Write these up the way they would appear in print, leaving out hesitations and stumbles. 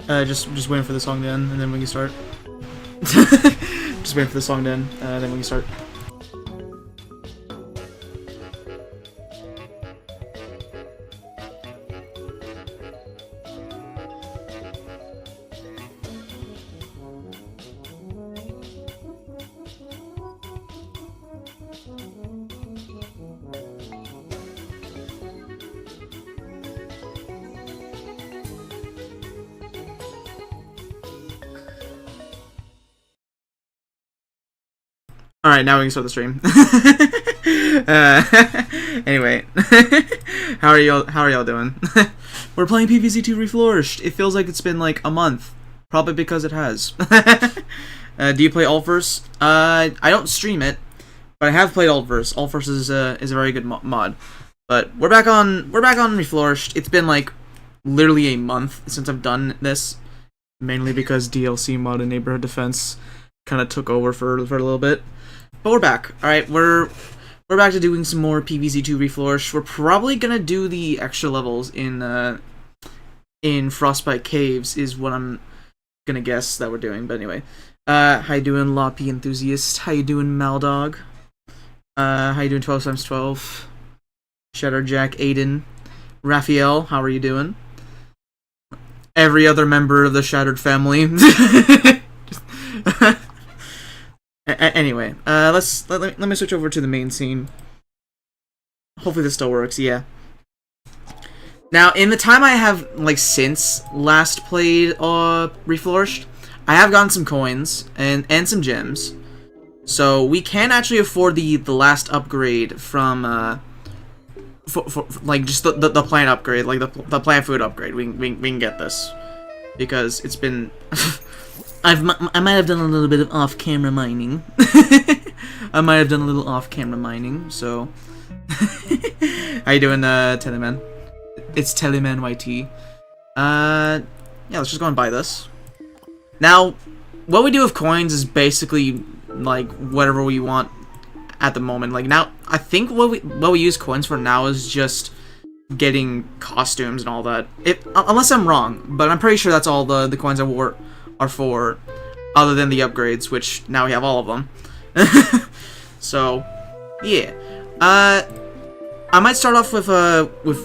Just waiting for the song to end, and then we can start. Just waiting for the song to end, then we can start. Alright, now we can start the stream. Anyway. How are y'all doing? We're playing PvZ2 Reflourished. It feels like it's been like a month. Probably because it has. Do you play Altverse? I don't stream it, but I have played Altverse. Altverse is a very good mod. But we're back on Reflourished. It's been like literally a month since I've done this. Mainly because DLC mod and Neighborhood Defense kind of took over for a little bit. But we're back. Alright, we're back to doing some more PvZ2 Reflourished. We're probably gonna do the extra levels in Frostbite Caves, is what I'm gonna guess that we're doing. But anyway. How you doing, Loppy Enthusiast? How you doing, Maldog? How you doing, 12x12? Shadowjack, Aiden. Raphael, how are you doing? Every other member of the Shattered family. Anyway, let me switch over to the main scene. Hopefully this still works, yeah. Now, in the time I have, like, since last played Reflourished, I have gotten some coins and some gems. So we can actually afford the last upgrade from for like just the plant upgrade, like the plant food upgrade. We can get this because it's been I might have done a little bit of off-camera mining. I might have done a little off-camera mining, so... How you doing, Teleman? It's Teleman YT. Yeah, let's just go and buy this. Now, what we do with coins is basically, like, whatever we want at the moment. Like, now, I think what we use coins for now is just getting costumes and all that. Unless I'm wrong, but I'm pretty sure that's all the coins I wore are for, other than the upgrades, which now we have all of them. So, yeah. I might start off with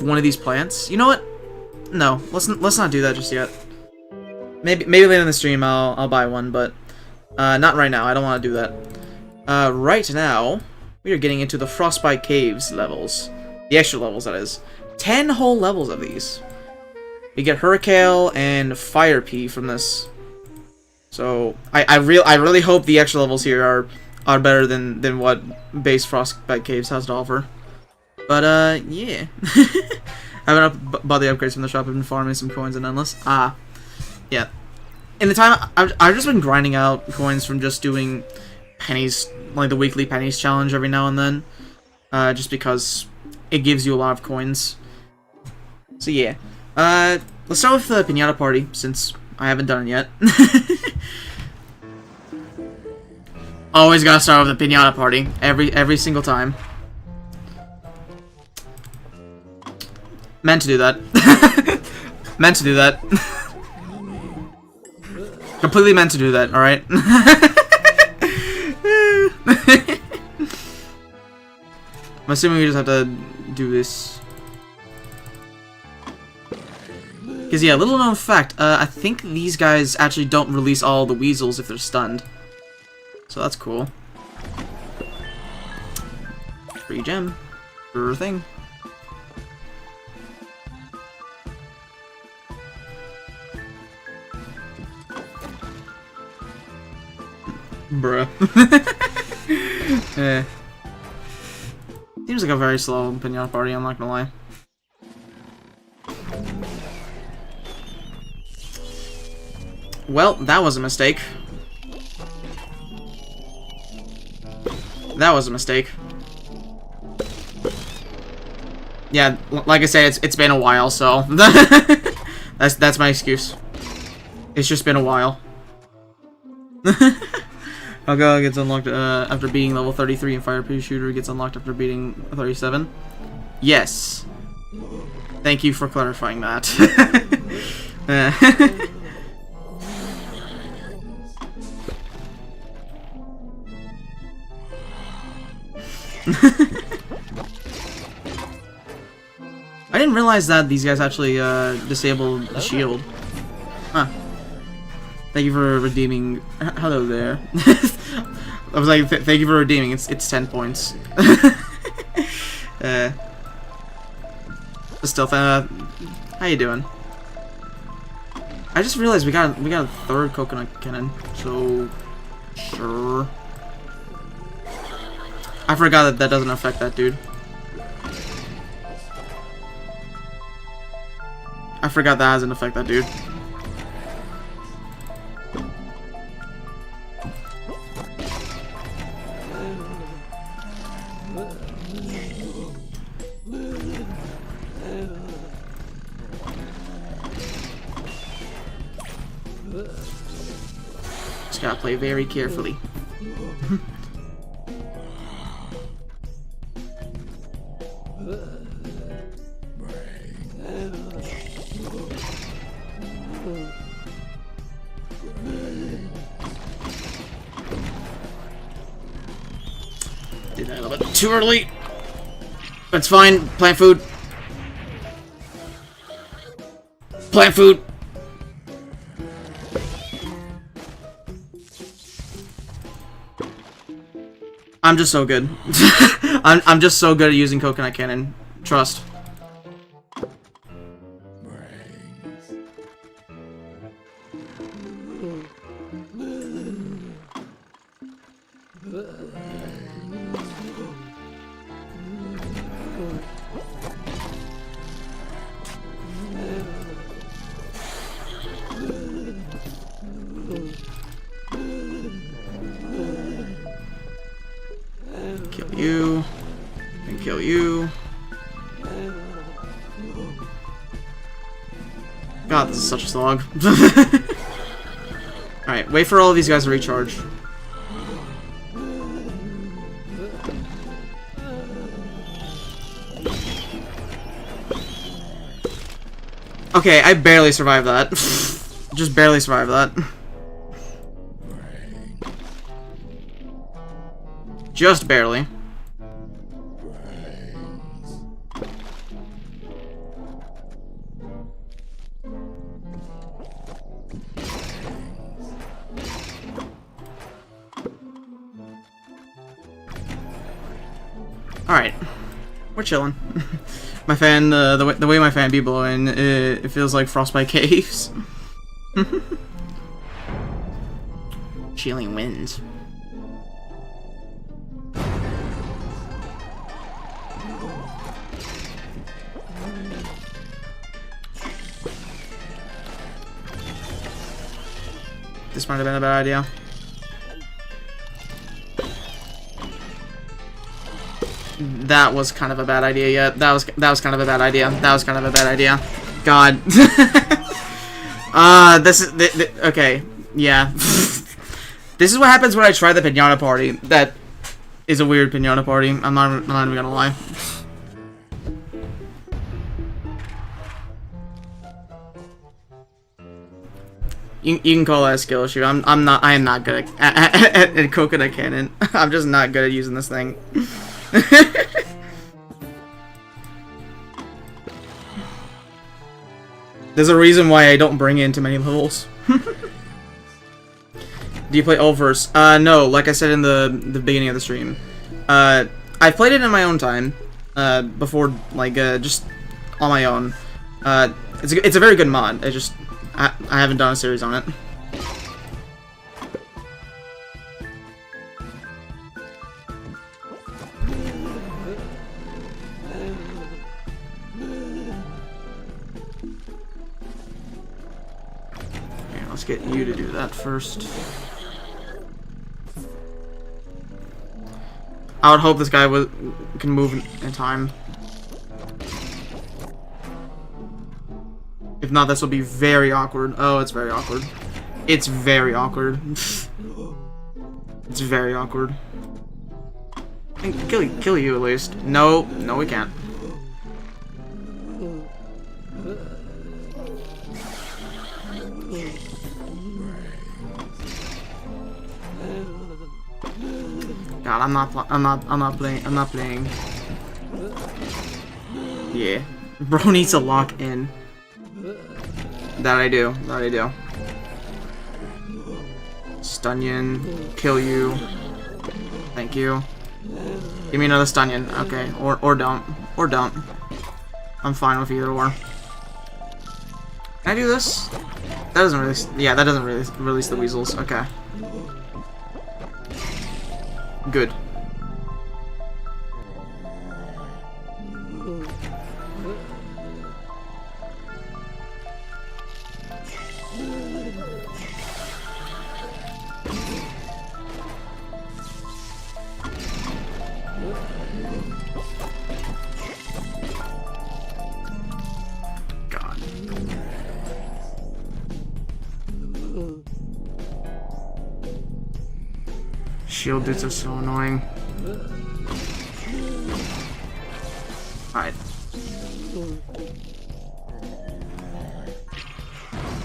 one of these plants. You know what? No, let's not do that just yet. Maybe later in the stream I'll buy one, but not right now. I don't want to do that. Right now we are getting into the Frostbite Caves levels, the extra levels, that is. 10 whole levels of these. We get Hurricane and Fire Pea from this. So I really hope the extra levels here are better than what base Frostbite Caves has to offer. But yeah. I haven't bought the upgrades from the shop. I've been farming some coins and endless. Yeah. In the time I've just been grinding out coins from just doing pennies, like the weekly pennies challenge every now and then. Just because it gives you a lot of coins. So yeah. Let's start with the Pinata Party, since I haven't done it yet. Always gotta start with the Pinata Party. Every single time. Meant to do that. Meant to do that. Completely meant to do that, alright? I'm assuming we just have to do this. Because, yeah, little known fact, I think these guys actually don't release all the weasels if they're stunned. So that's cool. Free gem. Sure thing. Bruh. Yeah. Seems like a very slow Pinata Party, I'm not gonna lie. Well, that was a mistake. That was a mistake. Yeah, like I said, it's been a while, so that's my excuse. It's just been a while. Alga gets unlocked after beating level 33, and Fire Pea Shooter gets unlocked after beating 37. Yes. Thank you for clarifying that. I didn't realize that these guys actually disabled the shield. Huh. Thank you for redeeming. Hello there. I was like, thank you for redeeming. It's 10 points. Still, how you doing? I just realized we got a third coconut cannon. So sure. I forgot that doesn't affect that dude. I forgot that doesn't affect that dude. Just gotta play very carefully. Did that a little bit too early. That's fine. Plant food. Plant food. I'm just so good. I'm just so good at using coconut cannon. Trust. Kill you. And kill you. God, this is such a slog. Alright, wait for all of these guys to recharge. Okay, I barely survived that. Just barely survived that. Just barely. Alright. We're chilling. My fan, the way my fan be blowing, it feels like Frostbite Caves. Chilling winds. This might have been a bad idea. That was kind of a bad idea. Yeah, that was kind of a bad idea. That was kind of a bad idea. God. This is okay. Yeah. This is what happens when I try the Pinata Party. That is a weird Pinata Party. I'm not even gonna lie. You can call that a skill issue. I am not good at coconut cannon. I'm just not good at using this thing. There's a reason why I don't bring in too many levels. Do you play Ulverse? No, like I said in the beginning of the stream. I played it in my own time. Before, like, just on my own. It's a very good mod. I haven't done a series on it. Okay, let's get you to do that first. I would hope this guy can move in time. If not, this will be very awkward. Oh, it's very awkward. It's very awkward. It's very awkward. I can kill you at least. No, we can't. God, I'm not playing. Yeah. Bro needs to lock in. That I do. Stunyon. Kill you. Thank you. Give me another Stunyon. Okay. Or don't. Or don't. I'm fine with either or. Can I do this? That doesn't release. Yeah, that doesn't release the weasels. Okay. Good. God. Shield dudes are so annoying. Alright.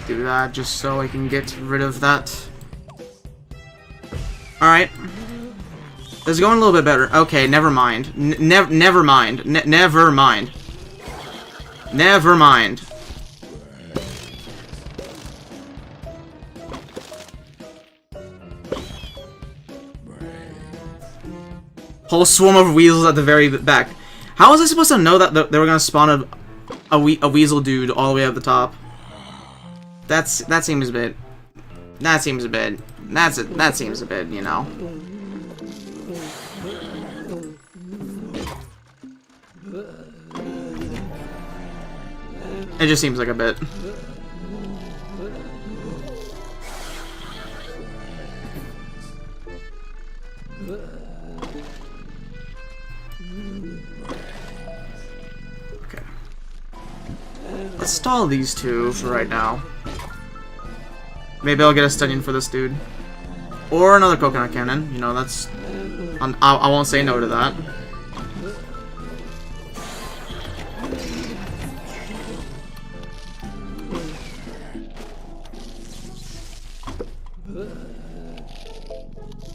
Do that just so I can get rid of that. Alright. This is going a little bit better. Okay, never mind. Never mind. Never mind. Never mind. Whole swarm of weasels at the very back. How was I supposed to know that they were gonna spawn a weasel dude all the way up the top? That seems a bit. That seems a bit. That seems a bit. You know. It just seems like a bit. Okay. Let's stall these two for right now. Maybe I'll get a Stunyon for this dude. Or another coconut cannon. You know, that's... I won't say no to that.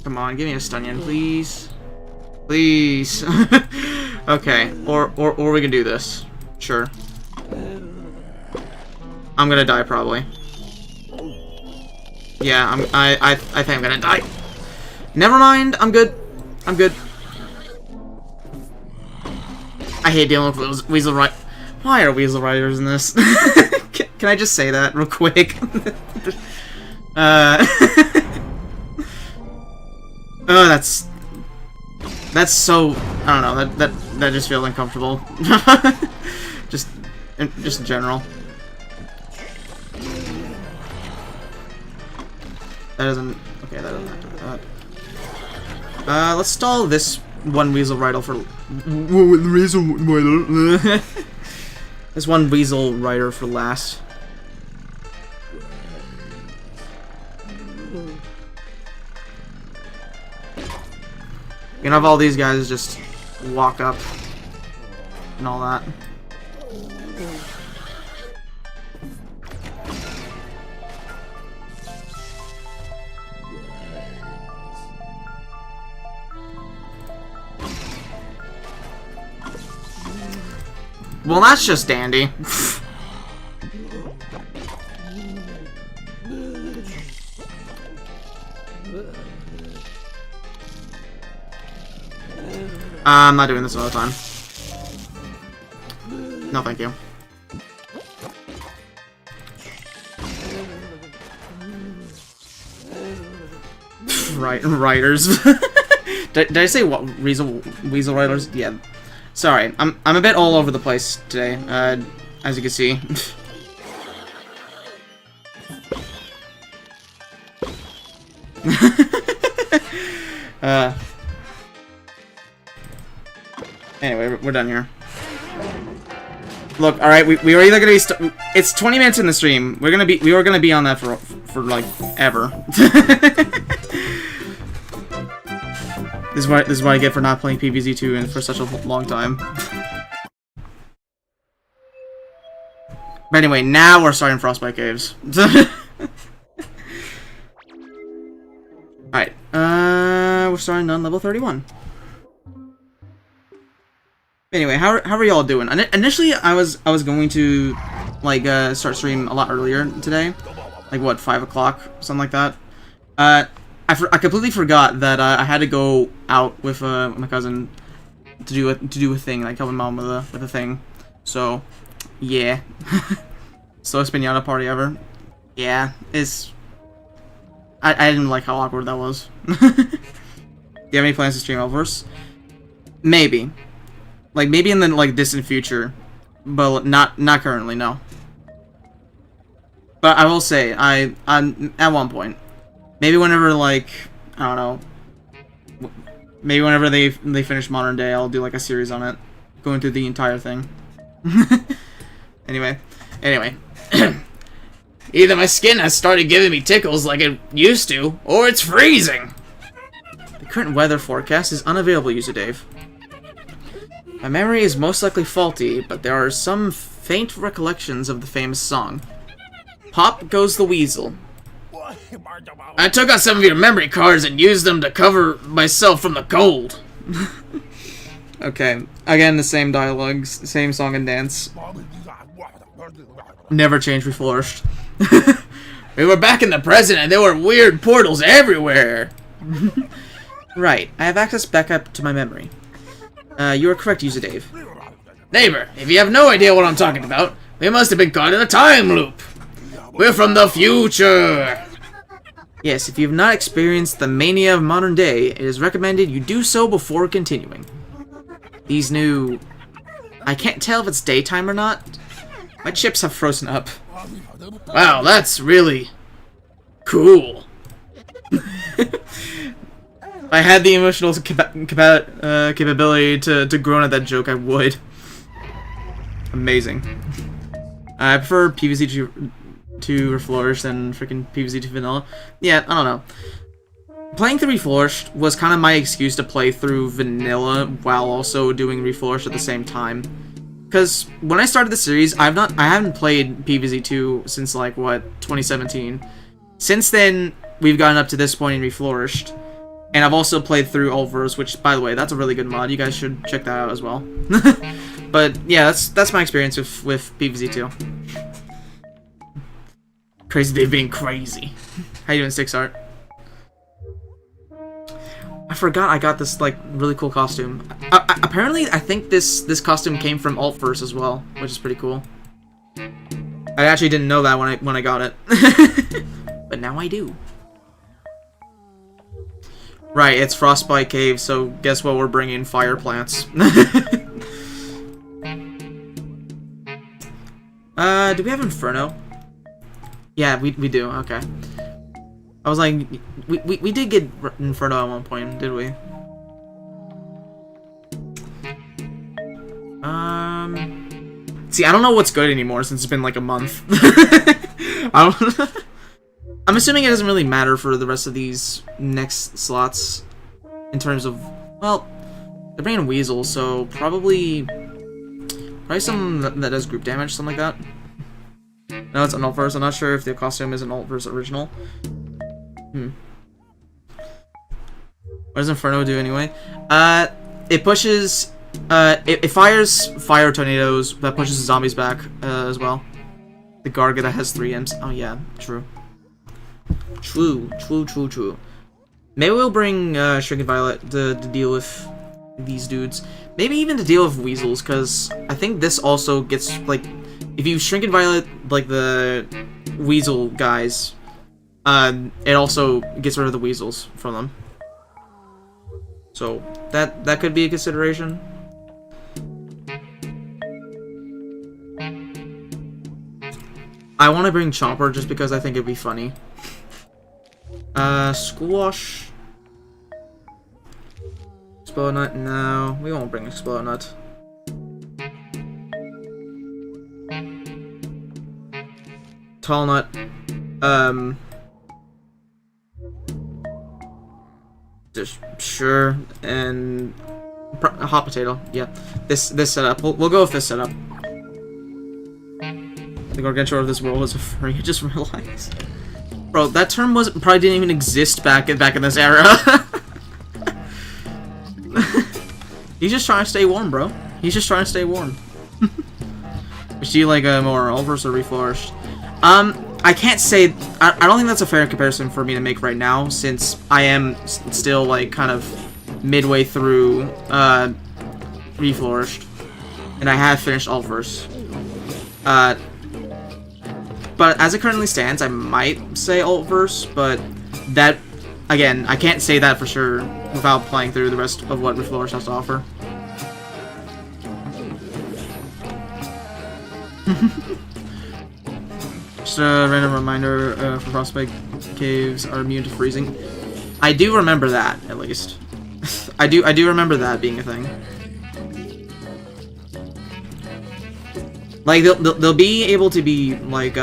Come on, give me a Stunyon, please. Please. Okay, or we can do this. Sure. I'm gonna die probably. Yeah, I think I'm gonna die. Never mind, I'm good. I'm good. I hate dealing with Weasel Riders. Why are Weasel Riders in this? Can I just say that real quick? Oh, that's so, I don't know, that just feels uncomfortable. just in general. That doesn't, okay, that doesn't have to do that. Let's stall this one Weasel Rider for this one Weasel Rider for last. You can have all these guys just walk up and all that. Well, that's just dandy. I'm not doing this another time. No, thank you. Right, Riders. did I say what? Weasel Riders? Yeah. Sorry, I'm a bit all over the place today, as you can see. Anyway, we're done here. Look, all right, we are either gonna be. It's 20 minutes in the stream. We were gonna be on that for like ever. This is what I get for not playing PvZ2 for such a long time. But anyway, now we're starting Frostbite Caves. Alright, we're starting on level 31. Anyway, how are y'all doing? Initially, I was going to like start stream a lot earlier today, like what 5 o'clock, something like that. I completely forgot that I had to go out with my cousin to do a thing, like help my mom with a thing. So yeah, slowest pinata party ever. Yeah, I didn't like how awkward that was. Do you have any plans to stream Elverse? Maybe. Like, maybe in the, like, distant future. But not currently, no. But I will say, I'm at one point. Maybe whenever, like, I don't know. Maybe whenever they finish Modern Day, I'll do, like, a series on it. Going through the entire thing. Anyway. Either my skin has started giving me tickles like it used to, or it's freezing! The current weather forecast is unavailable, User Dave. My memory is most likely faulty, but there are some faint recollections of the famous song. Pop goes the weasel. I took out some of your memory cards and used them to cover myself from the cold. Okay, again, the same dialogues, same song and dance. Never changed, Reflourished. We were back in the present and there were weird portals everywhere. Right, I have access back up to my memory. You are correct, User Dave. Neighbor, if you have no idea what I'm talking about, we must have been caught in a time loop. We're from the future. Yes, if you have not experienced the mania of modern day, it is recommended you do so before continuing. These new... I can't tell if it's daytime or not. My chips have frozen up. Wow, that's really... cool. If I had the emotional capability to groan at that joke, I would. Amazing. I prefer PvZ to Reflourished than freaking PvZ to Vanilla. Yeah, I don't know. Playing through Reflourished was kind of my excuse to play through Vanilla while also doing Reflourished at the same time. Because when I started the series, I haven't played PvZ2 since like what 2017. Since then, we've gotten up to this point in Reflourished. And I've also played through Elverse, which, by the way, that's a really good mod. You guys should check that out as well. But yeah, that's my experience with PvZ2. Crazy Dave being crazy. How you doing, Six Art? I forgot I got this like really cool costume. Apparently, I think this costume came from Altverse as well, which is pretty cool. I actually didn't know that when I got it, but now I do. Right, it's Frostbite Cave, so guess what? We're bringing fire plants. Do we have Inferno? Yeah, we do. Okay. I was like, we did get Inferno at one point, did we? See, I don't know what's good anymore since it's been like a month. I'm assuming it doesn't really matter for the rest of these next slots in terms of, well, they're bringing Weasel, so probably something that does group damage, something like that. No, it's an Altverse. I'm not sure if the costume is an Altverse original. What does Inferno do anyway? It pushes, it fires fire tornadoes that pushes zombies back as well. The Garga that has 3 imps. Oh yeah, true. True. Maybe we'll bring Shrinking Violet to deal with these dudes. Maybe even to deal with weasels, because I think this also gets, like, if you Shrinking Violet, like, the weasel guys, it also gets rid of the weasels from them. So, that could be a consideration. I want to bring Chomper just because I think it'd be funny. Squash. Explode Nut? No, we won't bring Explode Nut. Tall Nut. Just sure, and Hot Potato. Yeah, this setup. We'll go with this setup. The Gargantua of this world is a furry. I just realized. Bro, that term probably didn't even exist back in this era. He's just trying to stay warm, bro. He's just trying to stay warm. Which do you like more Ulverse or Reflourished? I can't say. I don't think that's a fair comparison for me to make right now, since I am still like kind of midway through Reflourished, and I have finished Ulverse. But as it currently stands, I might say Ulverse, but that, again, I can't say that for sure without playing through the rest of what Reflourished has to offer. Just a random reminder, for Frostbite caves are immune to freezing. I do remember that, at least. I do remember that being a thing. Like they'll be able to be like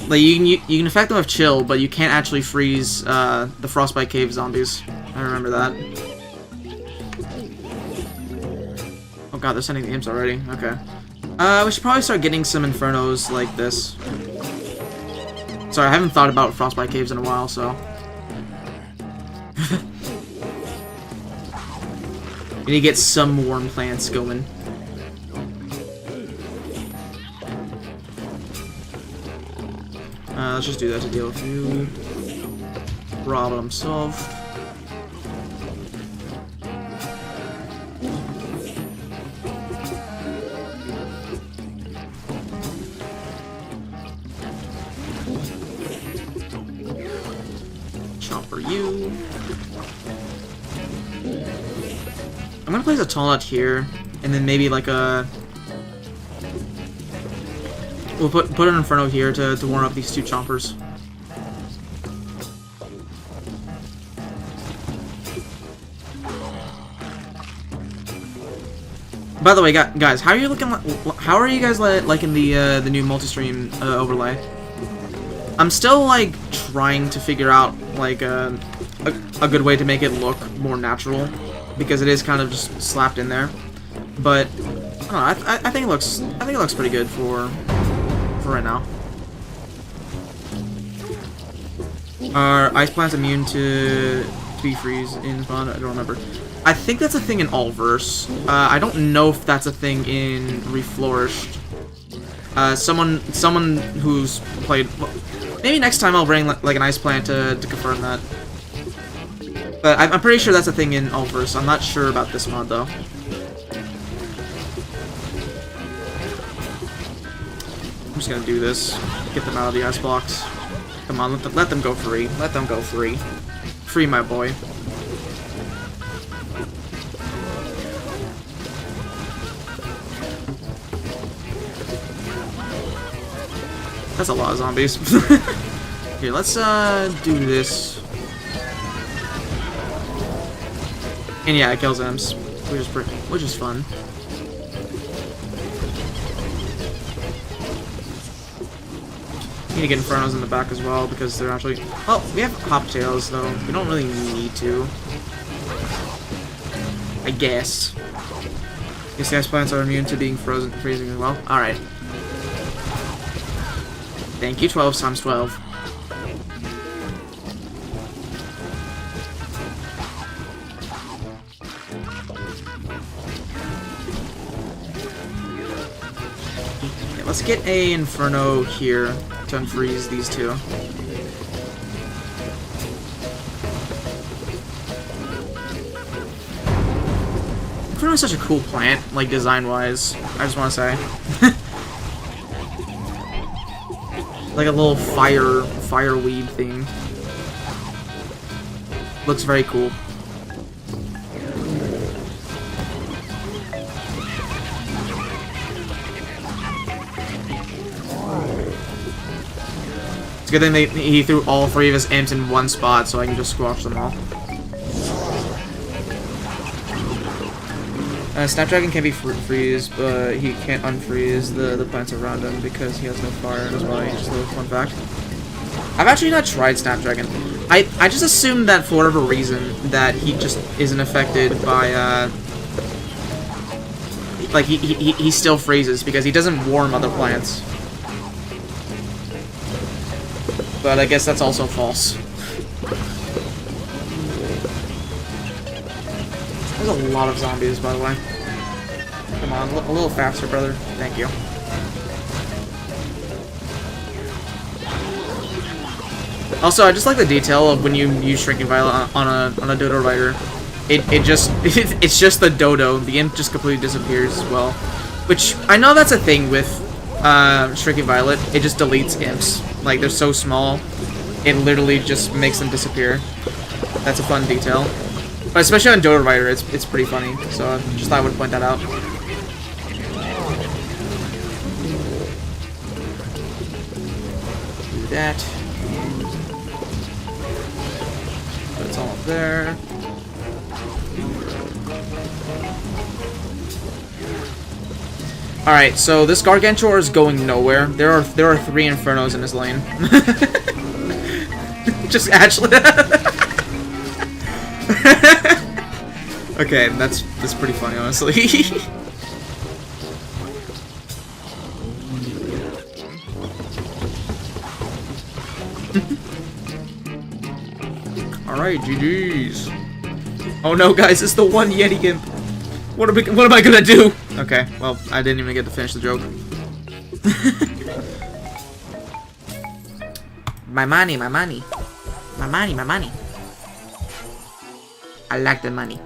you can affect them with chill, but you can't actually freeze the Frostbite cave zombies. I remember that. Oh god, they're sending the imps already. Okay. We should probably start getting some infernos like this. Sorry, I haven't thought about Frostbite caves in a while, so. We need to get some warm plants going. Let's just do that to deal with you. Problem solved. Chopper you. I'm gonna place a tall nut here, and then maybe like a. We'll put an Inferno here to warm up these two chompers. By the way, guys, how are you looking? How are you guys liking the new multi-stream overlay? I'm still like trying to figure out like a good way to make it look more natural, because it is kind of just slapped in there. But I don't know. I think it looks pretty good for right now. Are ice plants immune to be freeze in spawn? I don't remember. I think that's a thing in Ulverse. I don't know if that's a thing in Reflourished. Someone who's played. Well, maybe next time I'll bring like an ice plant to confirm that. But I'm pretty sure that's a thing in Ulverse. I'm not sure about this mod though. I'm just gonna do this. Get them out of the ice blocks. Come on, let them go free. Let them go free. Free my boy. That's a lot of zombies. Here, let's do this. And yeah, it kills imps, which is fun. Need to get Infernos in the back as well, because they're actually. Well, we have hot potatoes though. We don't really need to. I guess. These ice plants are immune to being freezing as well. All right. Thank you, 12 times 12. Okay, let's get a Inferno here to unfreeze these two. Inferno is such a cool plant, like design-wise. I just want to say. Like a little fireweed thing. Looks very cool. It's a good thing he threw all three of his imps in one spot, so I can just squash them all. Snapdragon can be freeze, but he can't unfreeze the plants around him because he has no fire in his body. Just a little fun fact. I've actually not tried Snapdragon. I just assumed that for whatever reason that he just isn't affected by like he still freezes because he doesn't warm other plants. But I guess that's also false. There's a lot of zombies, by the way. Come on, a little faster, brother. Thank you. Also, I just like the detail of when you use Shrinking Violet on a Dodo Rider. It's just the Dodo. The imp just completely disappears as well. Which, I know that's a thing with Shrinking Violet. It just deletes imps. Like, they're so small, it literally just makes them disappear. That's a fun detail. But especially on Dodo Rider, it's pretty funny. So I just thought I would point that out. Do that. Put it all up there. Alright, so this Gargantuar is going nowhere. There are 3 Infernos in his lane. Just actually. Okay, that's pretty funny, honestly. Alright, GG's. Oh no, guys, it's the one Yeti Imp. What am I gonna do? Okay, well, I didn't even get to finish the joke. My money, my money. My money, my money. I like the money.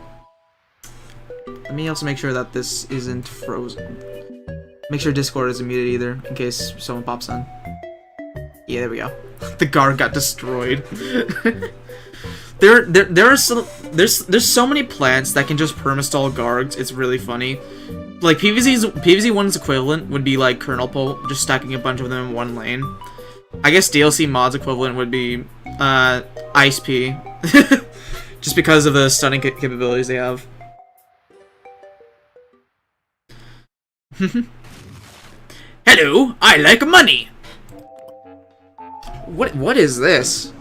Let me also make sure that this isn't frozen. Make sure Discord isn't muted either, in case someone pops in. Yeah, there we go. The guard got destroyed. There's so many plants that can just permastall Gargs. It's really funny. Like PvZ1's equivalent would be like Kernel Pole, just stacking a bunch of them in one lane. I guess DLC mod's equivalent would be Ice P, just because of the stunning capabilities they have. Hello, I like money. What is this?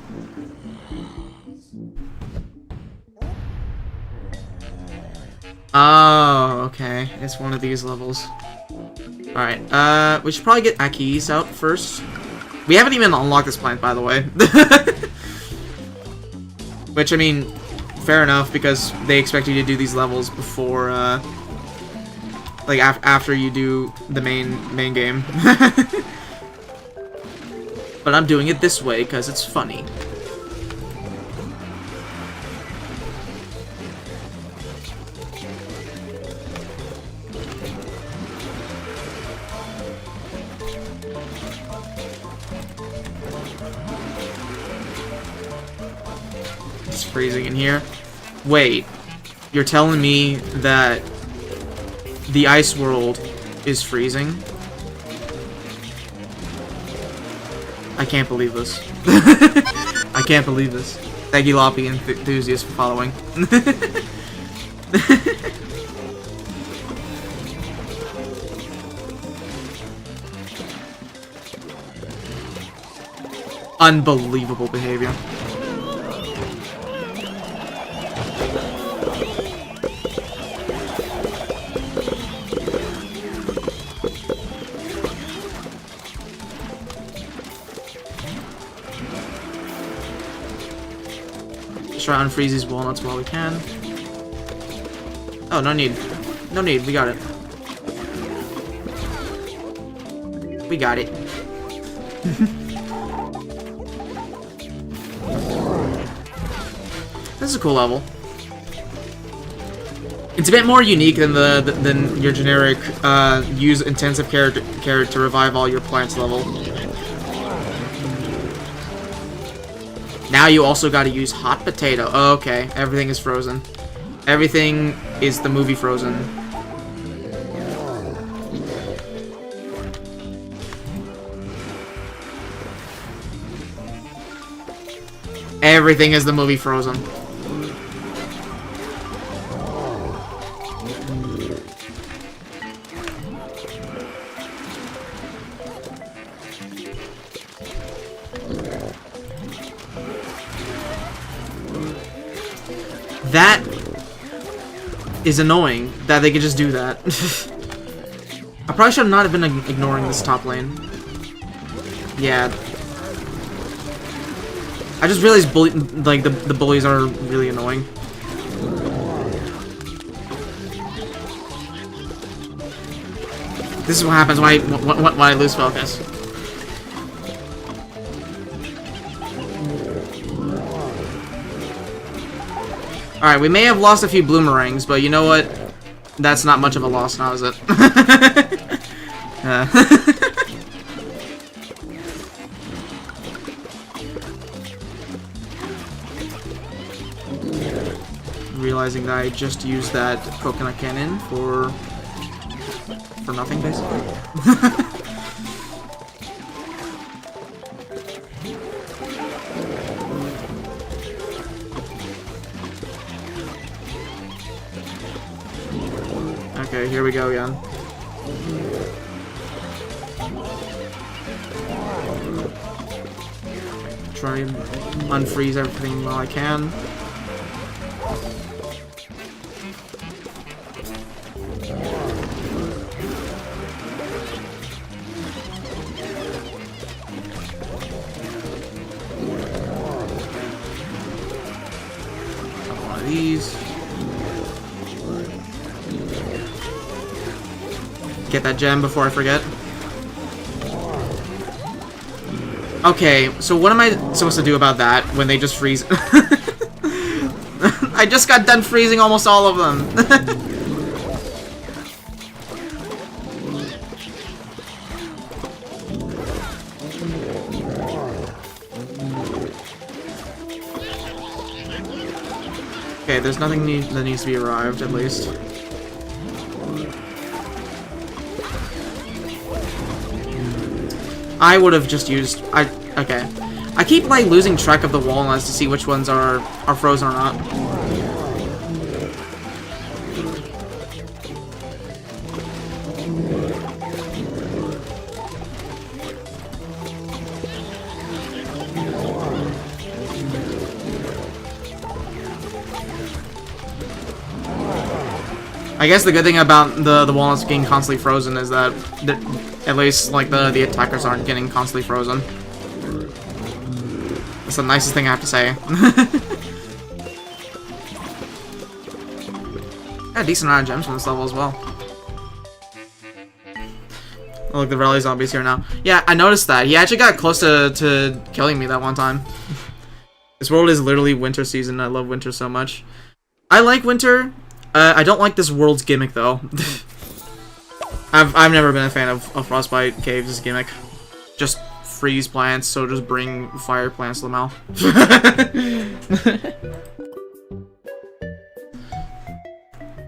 Oh, okay. It's one of these levels. Alright, we should probably get Aki's out first. We haven't even unlocked this plant, by the way. Which, I mean, fair enough, because they expect you to do these levels before, like, after you do the main game. But I'm doing it this way, because it's funny. It's freezing in here. Wait, you're telling me that the ice world is freezing? I can't believe this. I can't believe this. Thank you, Loppy Enthusiast, for following. Unbelievable behavior. Let's try to unfreeze these walnuts while we can. Oh, no need. No need, we got it. We got it. This is a cool level. It's a bit more unique than your generic use intensive carrot to revive all your plants level. Now you also got to use hot potato. Oh, okay, everything is frozen. Everything is the movie Frozen. Everything is the movie Frozen. That is annoying that they could just do that. I probably should not have been ignoring this top lane. Yeah. I just realized the bullies are really annoying. This is what happens when I lose focus. Alright, we may have lost a few bloomerangs, but you know what? That's not much of a loss now, is it? Realizing that I just used that coconut cannon for nothing, basically. Okay, here we go again. Try and unfreeze everything while I can. One of these. Get that gem before I forget. Okay, so what am I supposed to do about that when they just freeze? I just got done freezing almost all of them. Okay, there's nothing that needs to be arrived, at least. I would have just used... okay. I keep, like, losing track of the walnuts to see which ones are frozen or not. I guess the good thing about the walnuts being constantly frozen is that at least like the attackers aren't getting constantly frozen. That's the nicest thing I have to say. Got a decent amount of gems from this level as well. Oh, look, the rally zombie's here now. Yeah, I noticed that. He actually got close to killing me that one time. This world is literally winter season. I love winter so much. I like winter. I don't like this world's gimmick, though. I've never been a fan of Frostbite Caves' gimmick. Just freeze plants, so just bring fire plants to the mouth.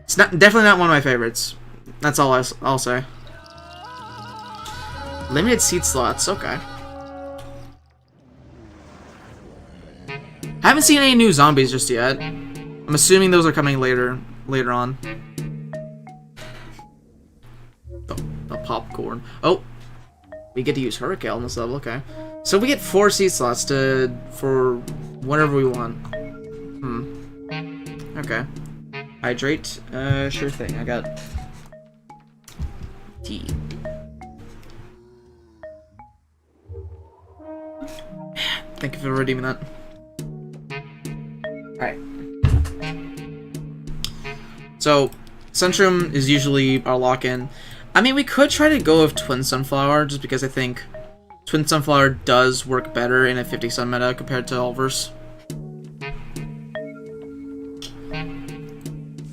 It's definitely not one of my favorites. That's all I'll say. Limited seat slots, okay. I haven't seen any new zombies just yet. I'm assuming those are coming later on. The popcorn. Oh, we get to use Hurricane on this level. Okay, so we get 4 seat slots for whatever we want. Okay. Hydrate. Sure thing. I got tea. Thank you for redeeming that. Alright. So, Sunshroom is usually our lock-in. I mean, we could try to go with Twin Sunflower, just because I think Twin Sunflower does work better in a 50 Sun meta compared to Ulverse.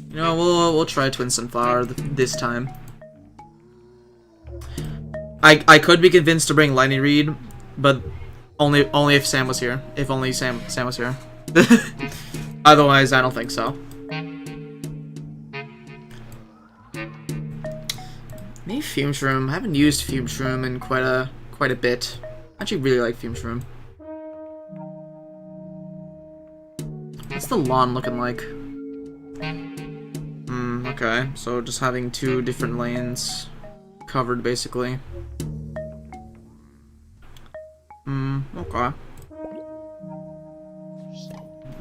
You know, we'll try Twin Sunflower this time. I could be convinced to bring Lightning Reed, but only if Sam was here. If only Sam was here. Otherwise, I don't think so. Maybe Fume Shroom. I haven't used Fume Shroom in quite a bit. I actually really like Fume Shroom. What's the lawn looking like? Okay. So just having 2 different lanes covered, basically. Okay.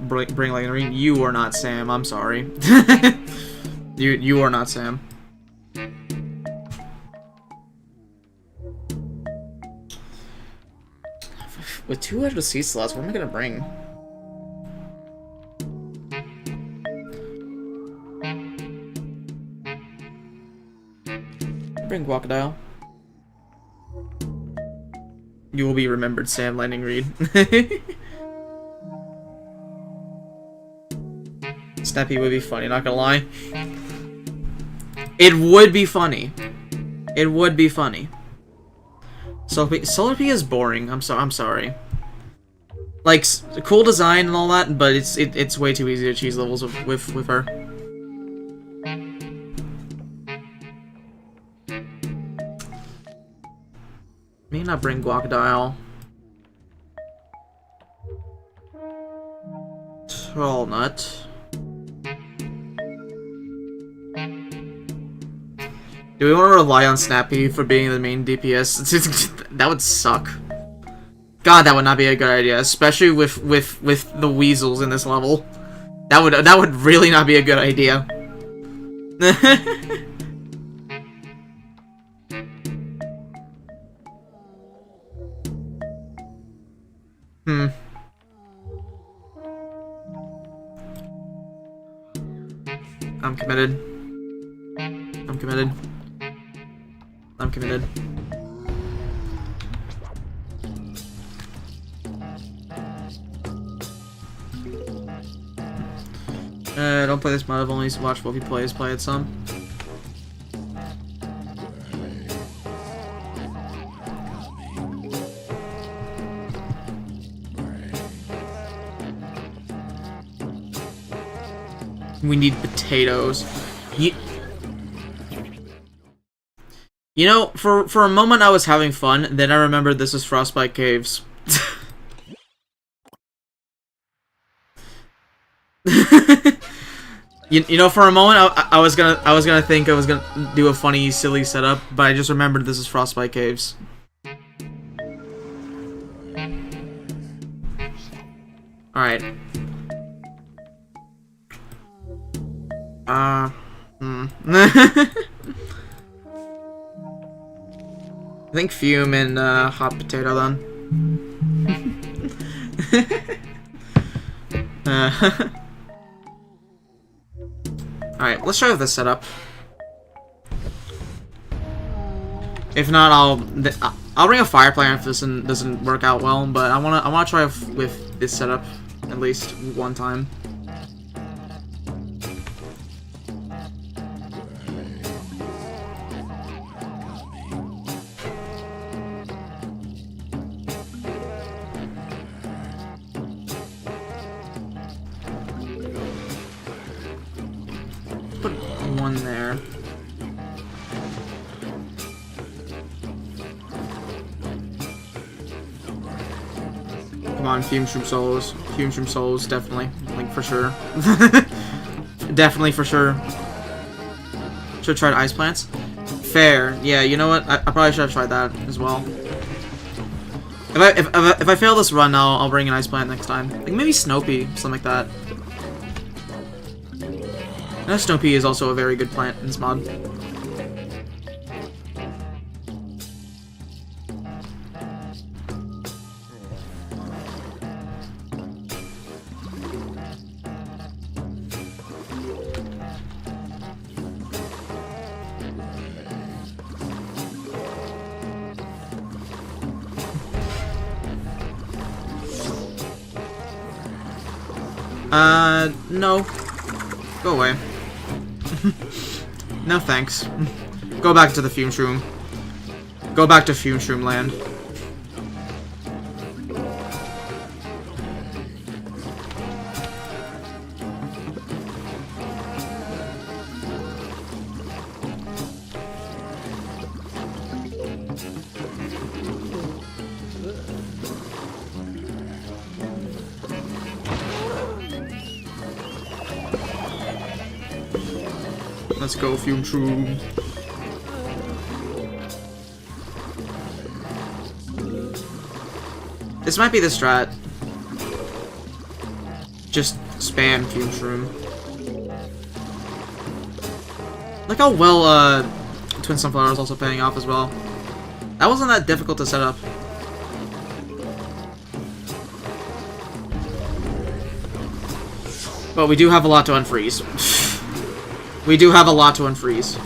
Bring Lightning Reed. You are not Sam. I'm sorry. You are not Sam. With 2 extra seat slots, what am I gonna bring? bring Crocodile. You will be remembered, Sam Lightning Reed. Snappy would be funny, not gonna lie. It would be funny. It would be funny. Solar P is boring. I'm sorry. Like, cool design and all that, but it's way too easy to cheese levels with her. May not bring Crocodile. Trollnut. Do we want to rely on Snappy for being the main DPS? That would suck. God, that would not be a good idea, especially with the weasels in this level. That would really not be a good idea. I'm committed. I'm committed. I'm committed. Don't play this mod. I've only watched what he plays. Play it some. We need potatoes. You know, for a moment I was having fun, then I remembered this is Frostbite Caves. you know, for a moment I was gonna think I was gonna do a funny, silly setup, but I just remembered this is Frostbite Caves. Alright. I think Fume and Hot Potato then. Alright, let's try with this setup. If not, I'll bring a fire player if this doesn't work out well. But I wanna try with this setup at least one time. Put one there. Come on, Fume Shroom Solos. Fume Shroom Solos, definitely. Like, for sure. Definitely for sure. Should've tried Ice Plants. Fair. Yeah, you know what? I probably should have tried that as well. If I fail this run, I'll bring an Ice Plant next time. Like, maybe Snopey, something like that. I know Snopey is also a very good plant in this mod. No. Go away. No thanks. Go back to the Fume Shroom. Go back to Fume Shroom land. Let's go, Fume Shroom. This might be the strat. Just spam Fume Shroom. Look how well Twin Sunflower is also paying off as well. That wasn't that difficult to set up. But we do have a lot to unfreeze. We do have a lot to unfreeze.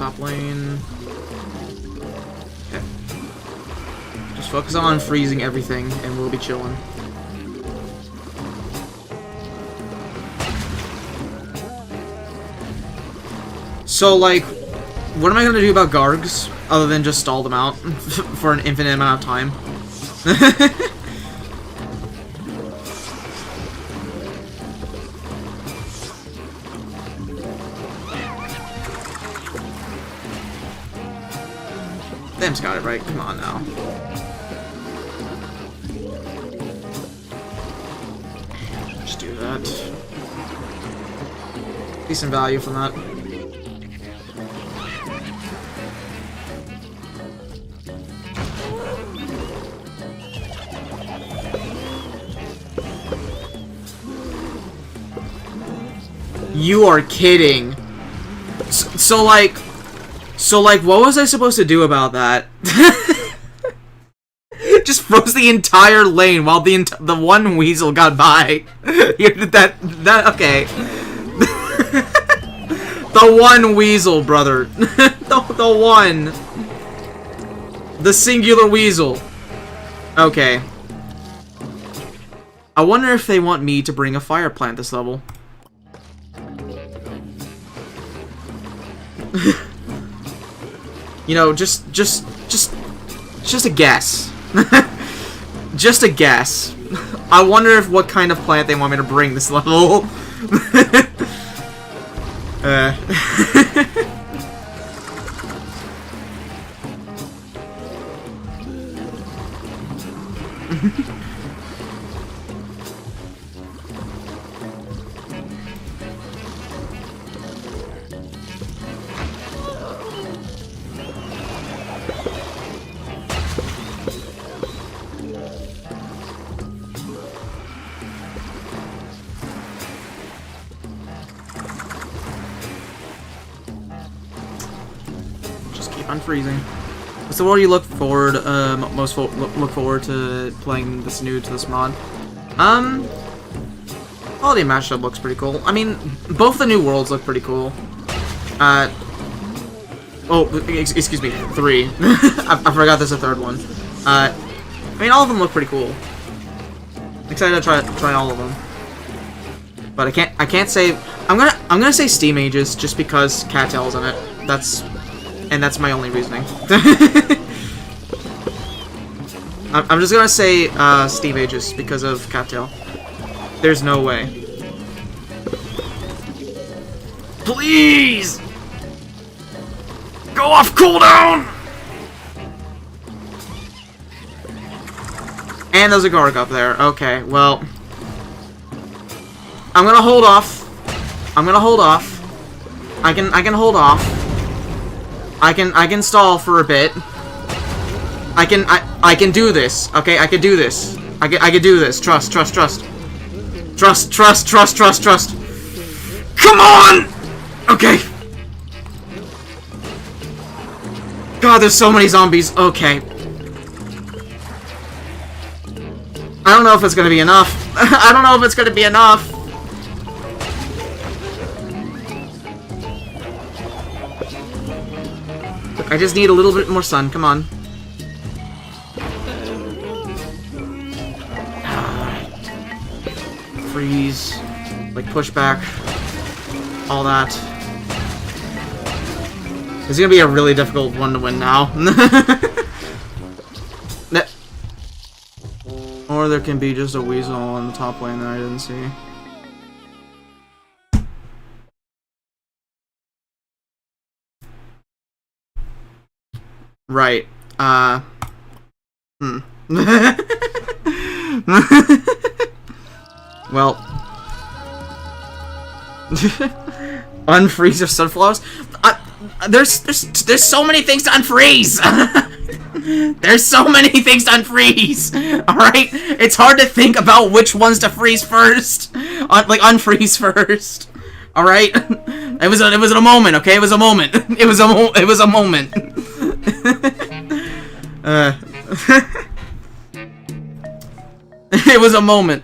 top lane. Okay. Just focus on freezing everything, and we'll be chilling. So, like, what am I gonna do about Gargs, other than just stall them out for an infinite amount of time? Them's got it right, come on now. Just do that. Decent value from that. You are kidding. So like, what was I supposed to do about that? Just froze the entire lane while the one weasel got by. Okay. The one weasel, brother. the one. The singular weasel. Okay. I wonder if they want me to bring a fire plant this level. You know, just a guess. Just a guess. I wonder if what kind of plant they want me to bring this level. Unfreezing. So what do you look forward look forward to playing this mod? Quality matchup looks pretty cool. I mean, both the new worlds look pretty cool. Excuse me, 3. I forgot there's a third one. I mean, all of them look pretty cool. Excited to try all of them. But I can't say. I'm gonna say Steam Ages just because Cattail's in it. That's my only reasoning. I'm just gonna say Steam Ages because of Cattail. There's no way. Please! Go off cooldown! And there's a Garg up there. Okay, well. I'm gonna hold off. I can hold off. I can stall for a bit. I can do this. Okay, I can do this. I can do this. Trust. Trust. Come on! Okay. God, there's so many zombies. Okay. I don't know if it's gonna be enough. I don't know if it's gonna be enough. I just need a little bit more sun. Come on. Freeze. Like, push back. All that. It's gonna be a really difficult one to win now. Or there can be just a weasel on the top lane that I didn't see. Right. Well. Unfreeze your sunflowers? There's so many things to unfreeze! There's so many things to unfreeze! Alright? It's hard to think about which ones to freeze first. Unfreeze first. Alright? It was a moment, okay? It was a moment. It was a moment. It was a moment.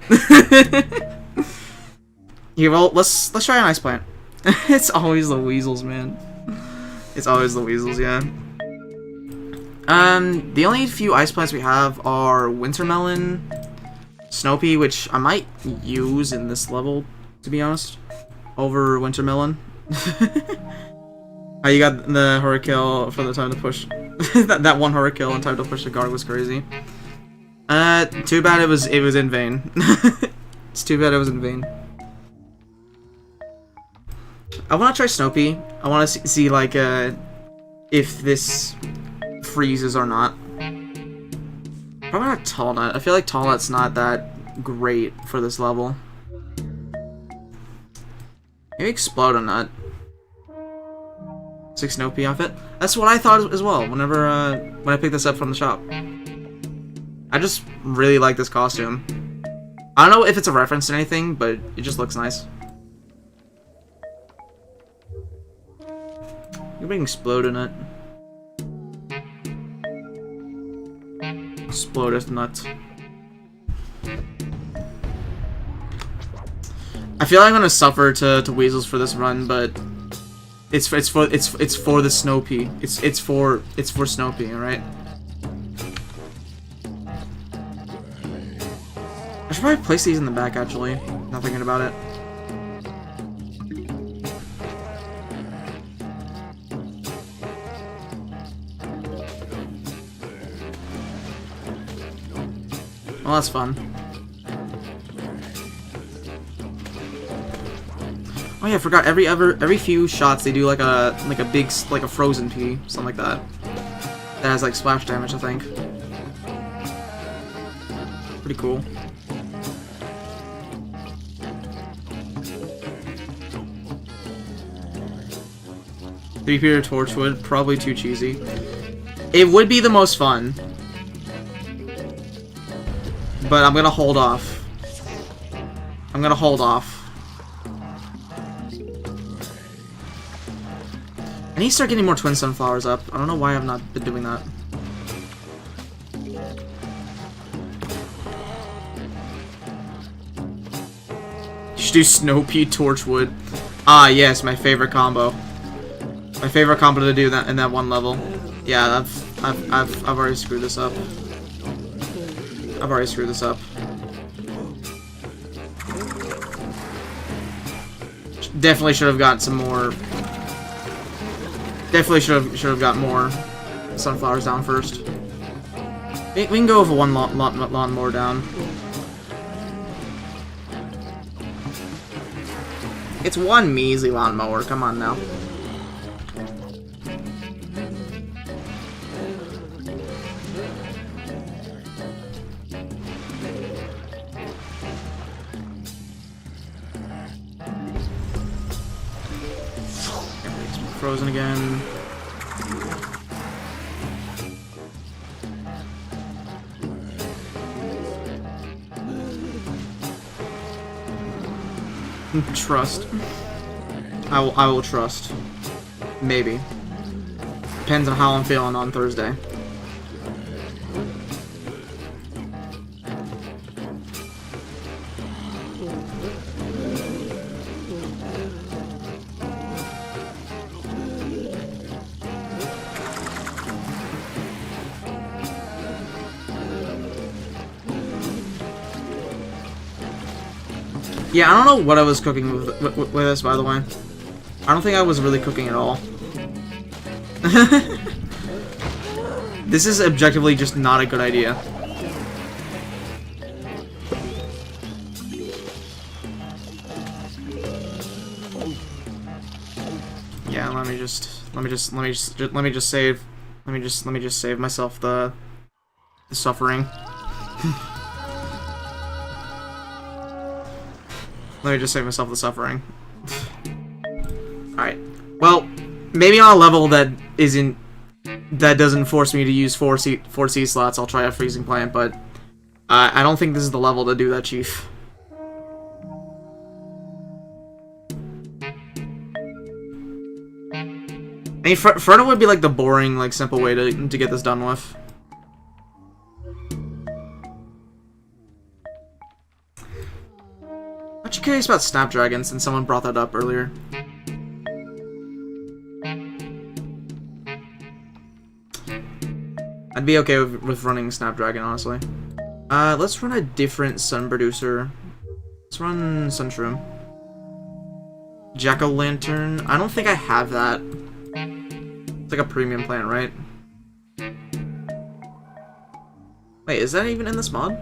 Here, well, let's try an ice plant. It's always the weasels, man. It's always the weasels, yeah. The only few ice plants we have are Wintermelon, Snoopy, which I might use in this level, to be honest, over Wintermelon. Oh, you got the Hurricane for the time to push. that one Hurricane in time to push the guard was crazy. Too bad it was in vain. It's too bad it was in vain. I want to try Snoopy. I want to see like if this freezes or not. Probably not Tall Nut. I feel like Tall Nut's not that great for this level. Maybe Explode Nut. 6 Snoopy outfit. That's what I thought as well. Whenever when I picked this up from the shop, I just really like this costume. I don't know if it's a reference to anything, but it just looks nice. You're being Explode Nut. Exploded Nut. I feel like I'm gonna suffer to weasels for this run, but it's for the Snoopy. It's for Snoopy, alright? I should probably place these in the back actually. Not thinking about it. Well, that's fun. Oh yeah, I forgot. Every few shots they do like a big frozen pea, something like that. That has like splash damage, I think. Pretty cool. Three-Peter Torchwood, probably too cheesy. It would be the most fun. But I'm gonna hold off. I'm gonna hold off. I need to start getting more Twin Sunflowers up. I don't know why I've not been doing that. You should do Snoopy Torchwood. Ah, yes, my favorite combo. My favorite combo to do that in that one level. Yeah, I've already screwed this up. I've already screwed this up. Definitely should have got some more. Definitely should have got more sunflowers down first. We can go with one lawn more down. It's one measly lawnmower. Come on now. Frozen again. Trust. I will trust. Maybe. Depends on how I'm feeling on Thursday. Yeah, I don't know what I was cooking with this, by the way. I don't think I was really cooking at all. This is objectively just not a good idea. Yeah, let me just save myself the suffering. Let me just save myself the suffering. Alright. Well, maybe on a level that doesn't force me to use four seed slots, I'll try a freezing plant, but I don't think this is the level to do that, Chief. I mean, Ferno would be like the boring, like, simple way to get this done with. I'm actually curious about Snapdragon, since someone brought that up earlier. I'd be okay with running Snapdragon, honestly. Let's run a different sun producer. Let's run Sunshroom. Jack-o'-lantern. I don't think I have that. It's like a premium plan, right? Wait, is that even in this mod?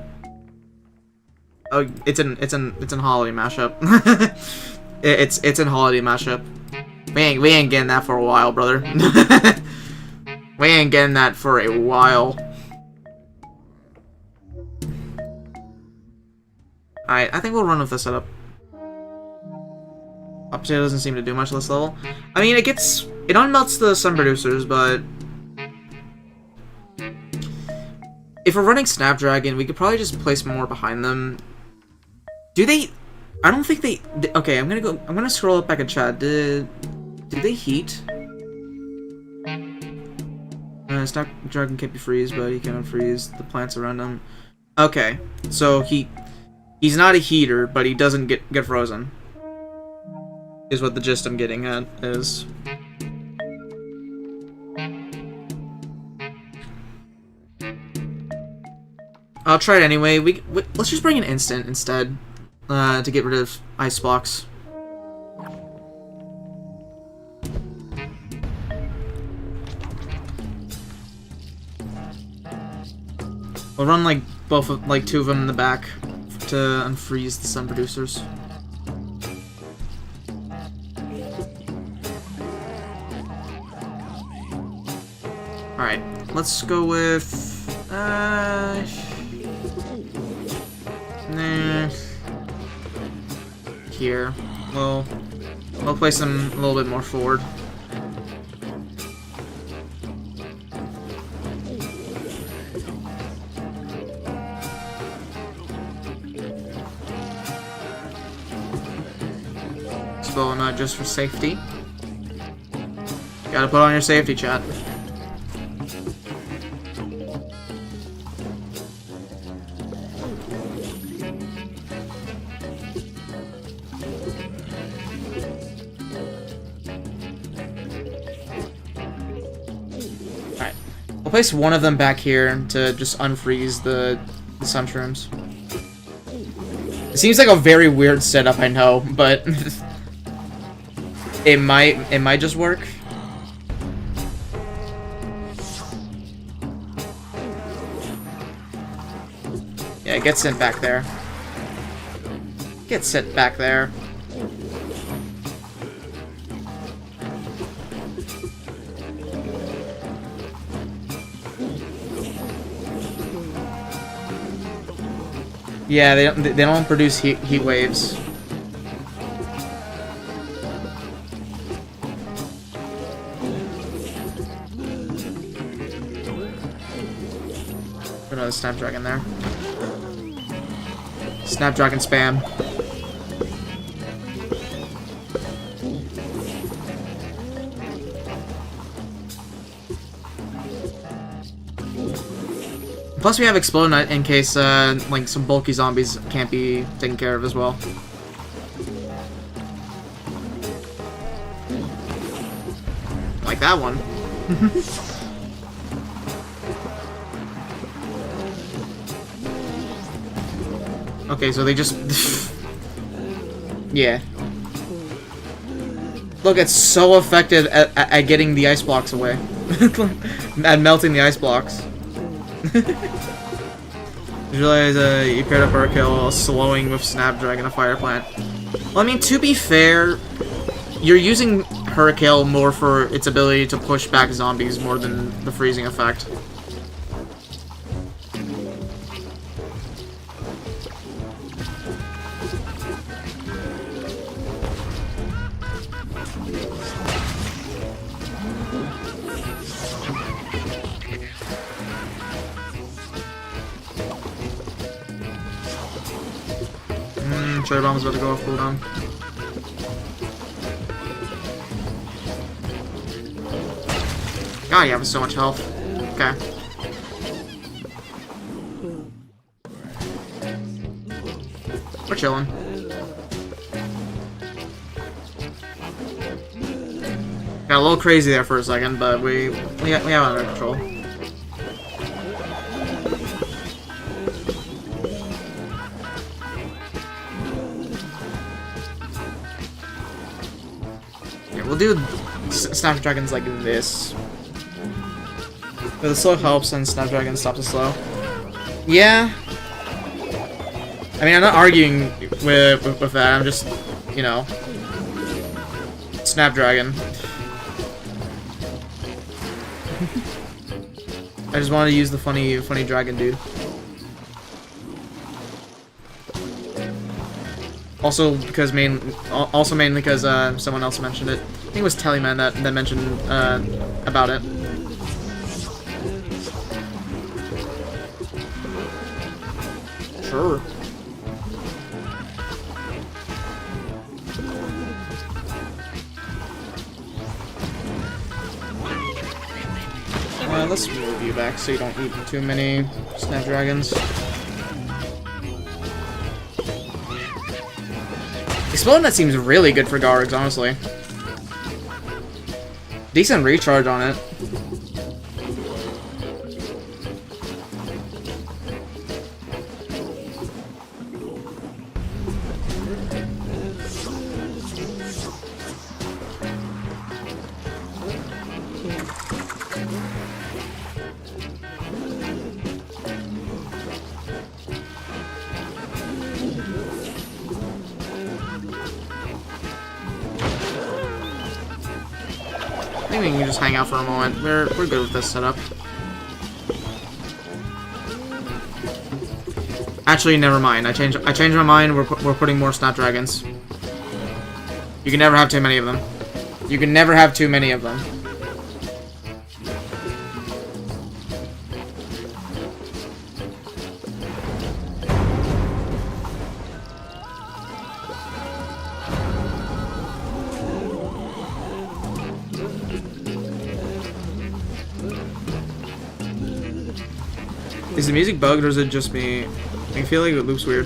Oh, it's in holiday mashup. it's in holiday mashup. We ain't getting that for a while, brother. We ain't getting that for a while. Alright, I think we'll run with this setup. Potato doesn't seem to do much this level. I mean, it unmelts the sun producers, but if we're running Snapdragon, we could probably just place more behind them. Do they? I don't think they. Okay, I'm gonna scroll up back in chat. Do they heat? Snapdragon can't be freeze, but he can unfreeze the plants around him. Okay, so he's not a heater, but he doesn't get frozen. Is what the gist I'm getting at is. I'll try it anyway. Let's just bring an instant instead, to get rid of ice blocks. We'll run like two of them in the back to unfreeze the sun producers. Alright, let's go with... Here. We'll place them a little bit more forward. So not just for safety. Gotta put on your safety, chat. Place one of them back here to just unfreeze the sunshrooms. It seems like a very weird setup, I know, but it might just work. Yeah, get sent back there. Get sent back there. Yeah, they don't produce heat waves. Put another Snapdragon there. Snapdragon spam. Plus we have Explode Nut in case like some bulky zombies can't be taken care of as well. Like that one. Okay, so they just... Yeah. Look, it's so effective at getting the ice blocks away. At melting the ice blocks. Visualize you paired up Hurricane slowing with Snapdragon, a fire plant. Well, I mean, to be fair, you're using Hurricane more for its ability to push back zombies more than the freezing effect. Cherry Bomb's about to go off cooldown. God, you have so much health. Okay. We're chilling. Got a little crazy there for a second, but we have it under control. we'll do Snapdragons like this. But the slow helps and Snapdragon stops the slow. Yeah. I mean, I'm not arguing with that. I'm just, you know, Snapdragon. I just wanted to use the funny dragon dude. Also mainly because someone else mentioned it. I think it was Tellyman that mentioned about it. Sure. Let's move you back so you don't eat too many Snapdragons. Exploding that seems really good for Gargs, honestly. Decent recharge on it. I think we can just hang out for a moment. We're good with this setup. Actually, never mind. I changed my mind. We're putting more Snapdragons. You can never have too many of them. You can never have too many of them. Is the music bugged or is it just me? I feel like it loops weird.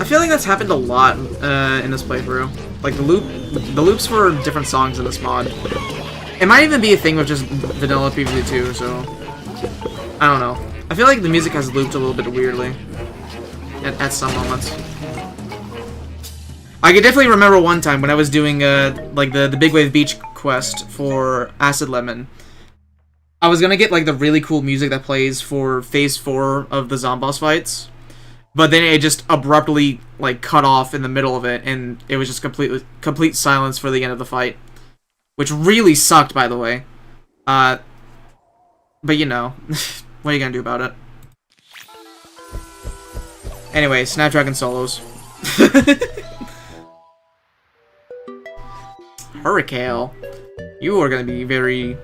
I feel like that's happened a lot in this playthrough. Like the loops for different songs in this mod. It might even be a thing with just vanilla PvP too, so I don't know. I feel like the music has looped a little bit weirdly at some moments. I can definitely remember one time when I was doing like the Big Wave Beach quest for Acid Lemon. I was gonna get like the really cool music that plays for Phase 4 of the Zomboss fights, but then it just abruptly like cut off in the middle of it, and it was just complete silence for the end of the fight, which really sucked, by the way. But you know, what are you gonna do about it? Anyway, Snapdragon solos. Hurricane, you are gonna be very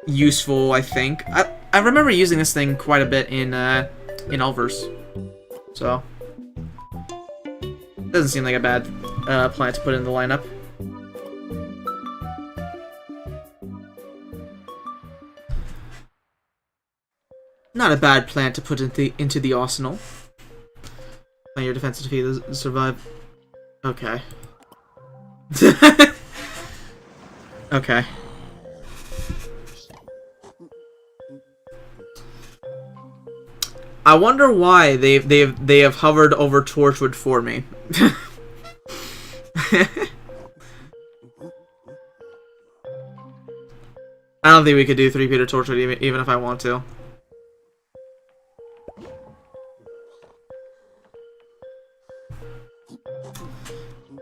useful, I think. I remember using this thing quite a bit in Ulverse, so doesn't seem like a bad plant to put in the lineup. Not a bad plant to put into the arsenal. Plan your defense to defeat the survive. Okay. Okay. I wonder why they have hovered over Torchwood for me. I don't think we could do 3-Peter Torchwood even if I want to.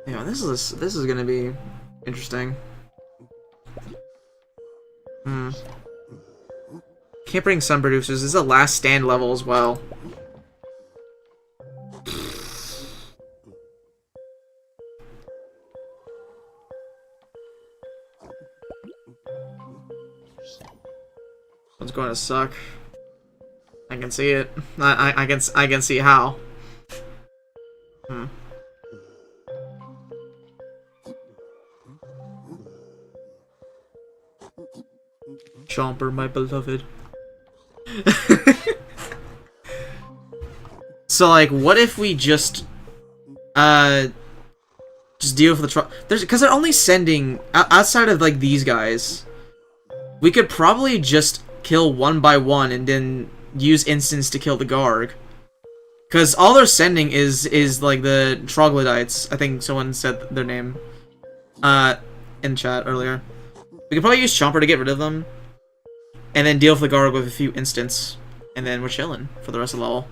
Yeah, this is gonna be interesting. Can't bring Sun Producers. This is a last stand level as well. It's going to suck. I can see it. I can see how. Chomper, my beloved. So, like, what if we just deal with the truck? Because they're only sending outside of like these guys. We could probably just kill one by one and then use instants to kill the Garg. Because all they're sending is like the troglodytes. I think someone said their name. in chat earlier. We could probably use Chomper to get rid of them, and then deal with the Garg with a few instants, and then we're chilling for the rest of the level.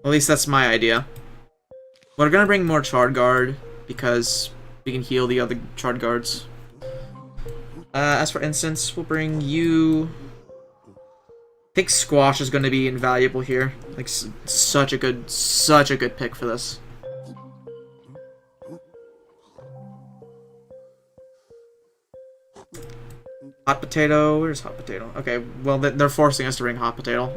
At least that's my idea. We're gonna bring more Charred Guard, because we can heal the other Charred Guards. As for instance, we'll bring you... I think Squash is gonna be invaluable here. Like, such a good pick for this. Hot Potato, where's Hot Potato? Okay, well, they're forcing us to bring Hot Potato.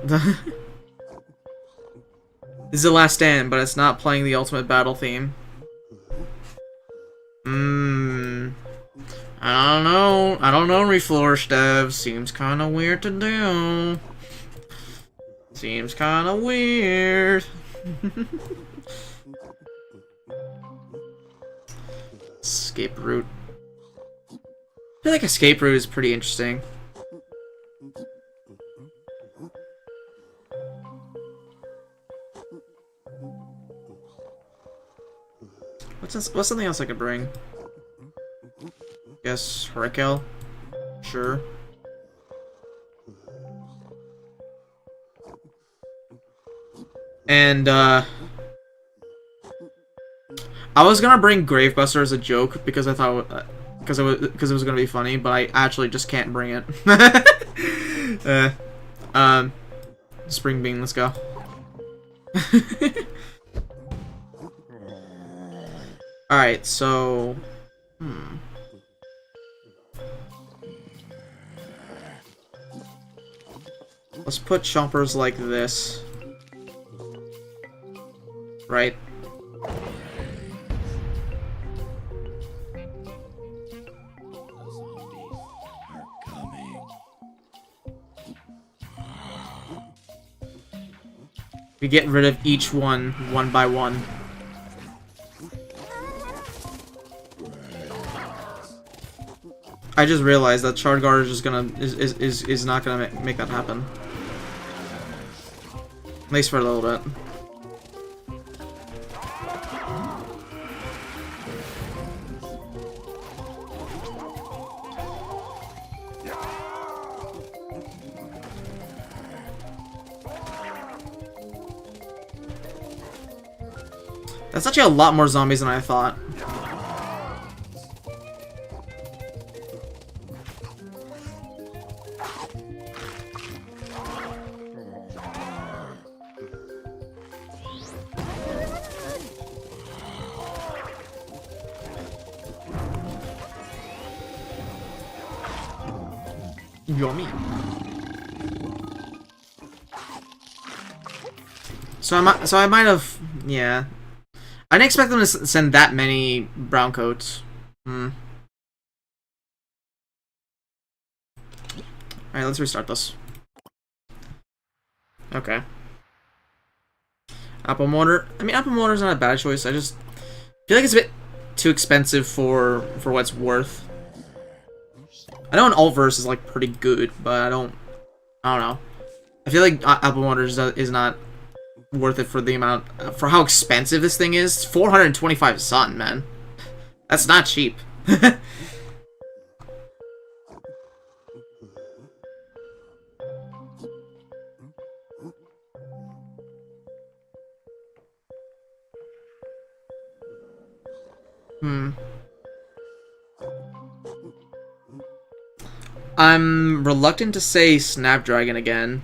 This is the last stand, but it's not playing the Ultimate Battle theme. I don't know, Reflourished dev. Seems kinda weird to do. Seems kinda weird. Escape route. I feel like escape route is pretty interesting. What's something else I could bring? Guess Hurricane? Sure. And I was gonna bring Gravebuster as a joke because I thought because it was gonna be funny, but I actually just can't bring it. Spring Bean, let's go. Alright, so... Let's put Chompers like this. Right? We get rid of each one by one. I just realized that Charred Guard is just gonna is not gonna make that happen. At least for a little bit. That's actually a lot more zombies than I thought. Yummy. So I might have, yeah. I didn't expect them to send that many brown coats. Alright, let's restart this. Okay. Apple Mortar. I mean, Apple Mortar's not a bad choice. I just feel like it's a bit too expensive for what it's worth. I know an alt-verse is like pretty good, but I don't know. I feel like Apple Mortar is not worth it for the amount, for how expensive this thing is. 425 sun, man. That's not cheap. I'm reluctant to say Snapdragon again.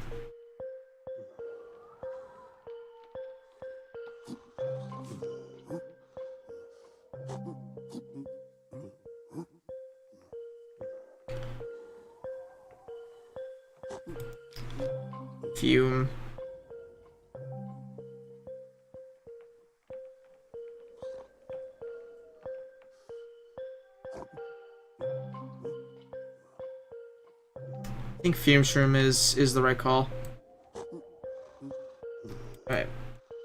Fume. I think Fume Shroom is the right call. Alright.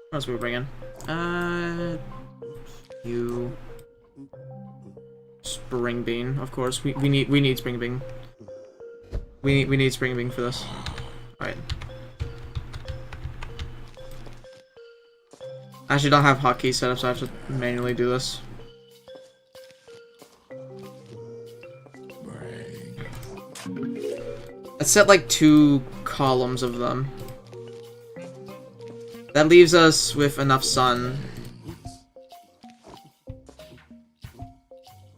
What else are we bringing? You Spring Bean, of course. We need Spring Bean. We need Spring Bean for this. Alright. I actually don't have hotkey set up, so I have to manually do this. Let's set like 2 columns of them. That leaves us with enough sun.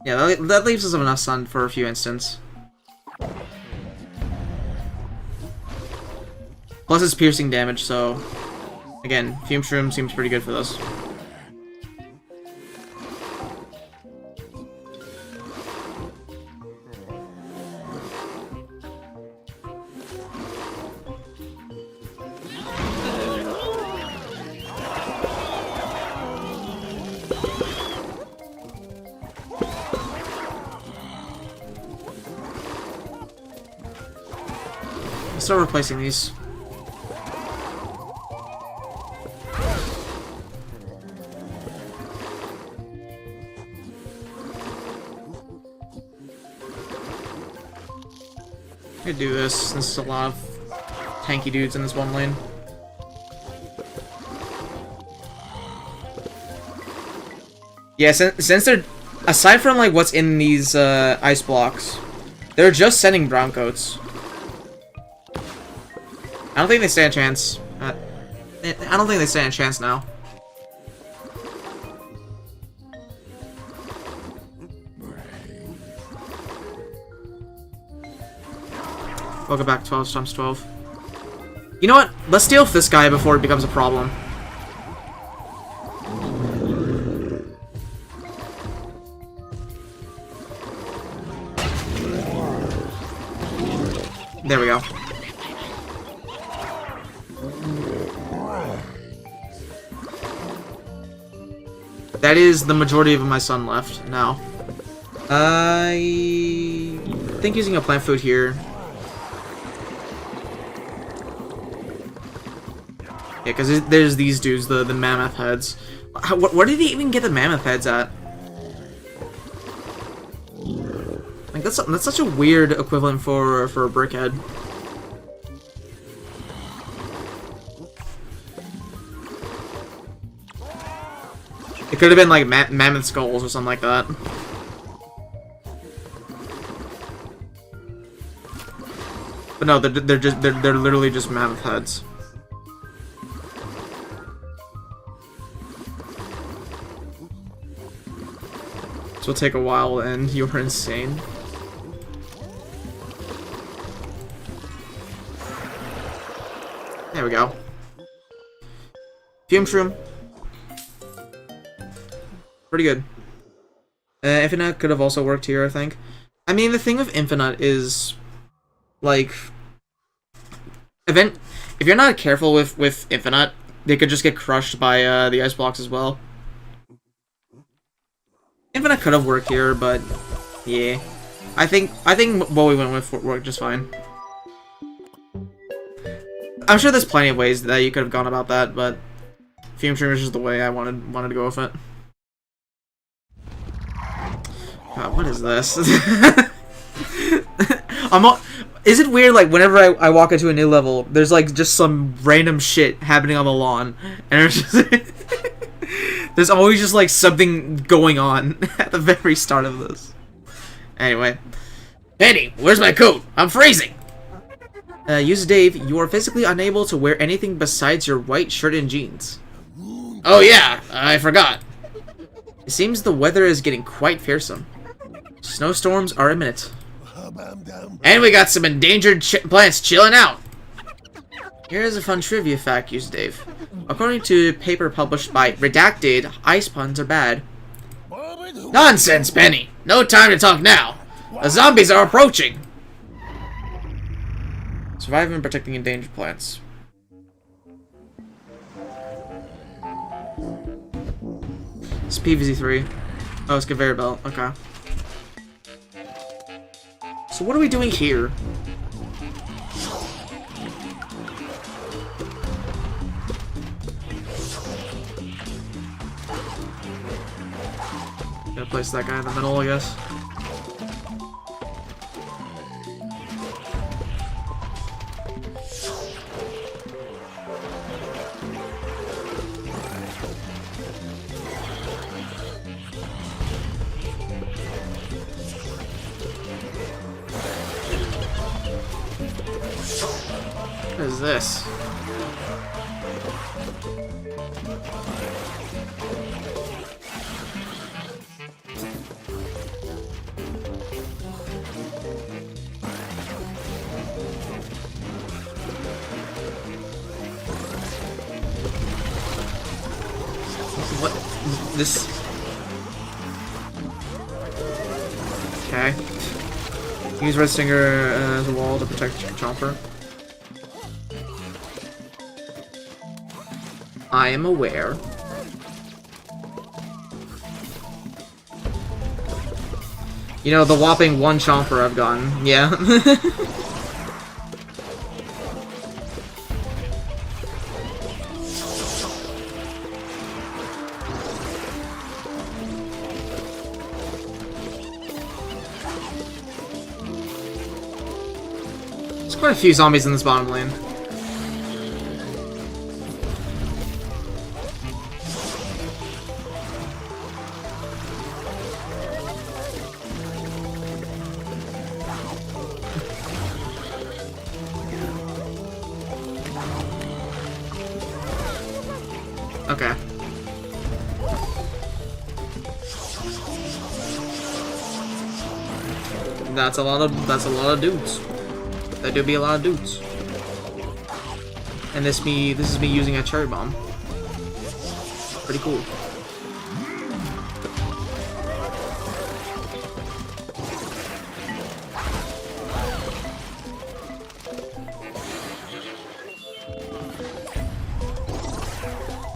Yeah, that leaves us with enough sun for a few instants. Plus it's piercing damage, so... Again, Fume Shroom seems pretty good for this. Let's start replacing these. I'm gonna do this. This is a lot of tanky dudes in this one lane. Yeah, since they're... Aside from, like, what's in these, ice blocks, they're just sending brown coats. I don't think they stand a chance. I don't think they stand a chance now. Welcome back, 12 times 12. You know what? Let's deal with this guy before it becomes a problem. There we go. That is the majority of my sun left now. I think using a plant food here. Yeah, because there's these dudes, the mammoth heads. Where did he even get the mammoth heads at? Like that's such a weird equivalent for a brickhead. It could have been like mammoth skulls or something like that. But no, they're literally just mammoth heads. This will take a while, and you're insane. There we go. Fume Shroom. Pretty good. Infinite could have also worked here, I think. I mean, the thing with Infinite is, like, if you're not careful with Infinite, they could just get crushed by the ice blocks as well. Infinite could have worked here, but yeah, I think what we went with worked just fine. I'm sure there's plenty of ways that you could have gone about that, but Fume Shroom is just the way I wanted to go with it. God, what is this? Is it weird, like, whenever I walk into a new level, there's, like, just some random shit happening on the lawn, and it's just... There's always just, like, something going on at the very start of this. Anyway. Penny, where's my coat? I'm freezing! Use Dave, you are physically unable to wear anything besides your white shirt and jeans. Oh yeah, I forgot. It seems the weather is getting quite fearsome. Snowstorms are imminent. And we got some endangered plants chilling out. Here's a fun trivia fact, Use Dave. According to paper published by Redacted, ice puns are bad. Nonsense, Penny! No time to talk now! The zombies are approaching! Surviving and protecting endangered plants. It's PVZ3. Oh, it's conveyor belt. Okay. So what are we doing here? Gonna place that guy in the middle, I guess. What is this? What? This... Okay. Use Red Stinger as a wall to protect Chomper. I am aware. You know, the whopping one Chomper I've gotten. Yeah. There's quite a few zombies in this bottom lane. Okay. That's a lot of dudes. That do be a lot of dudes. And this is me using a cherry bomb. Pretty cool.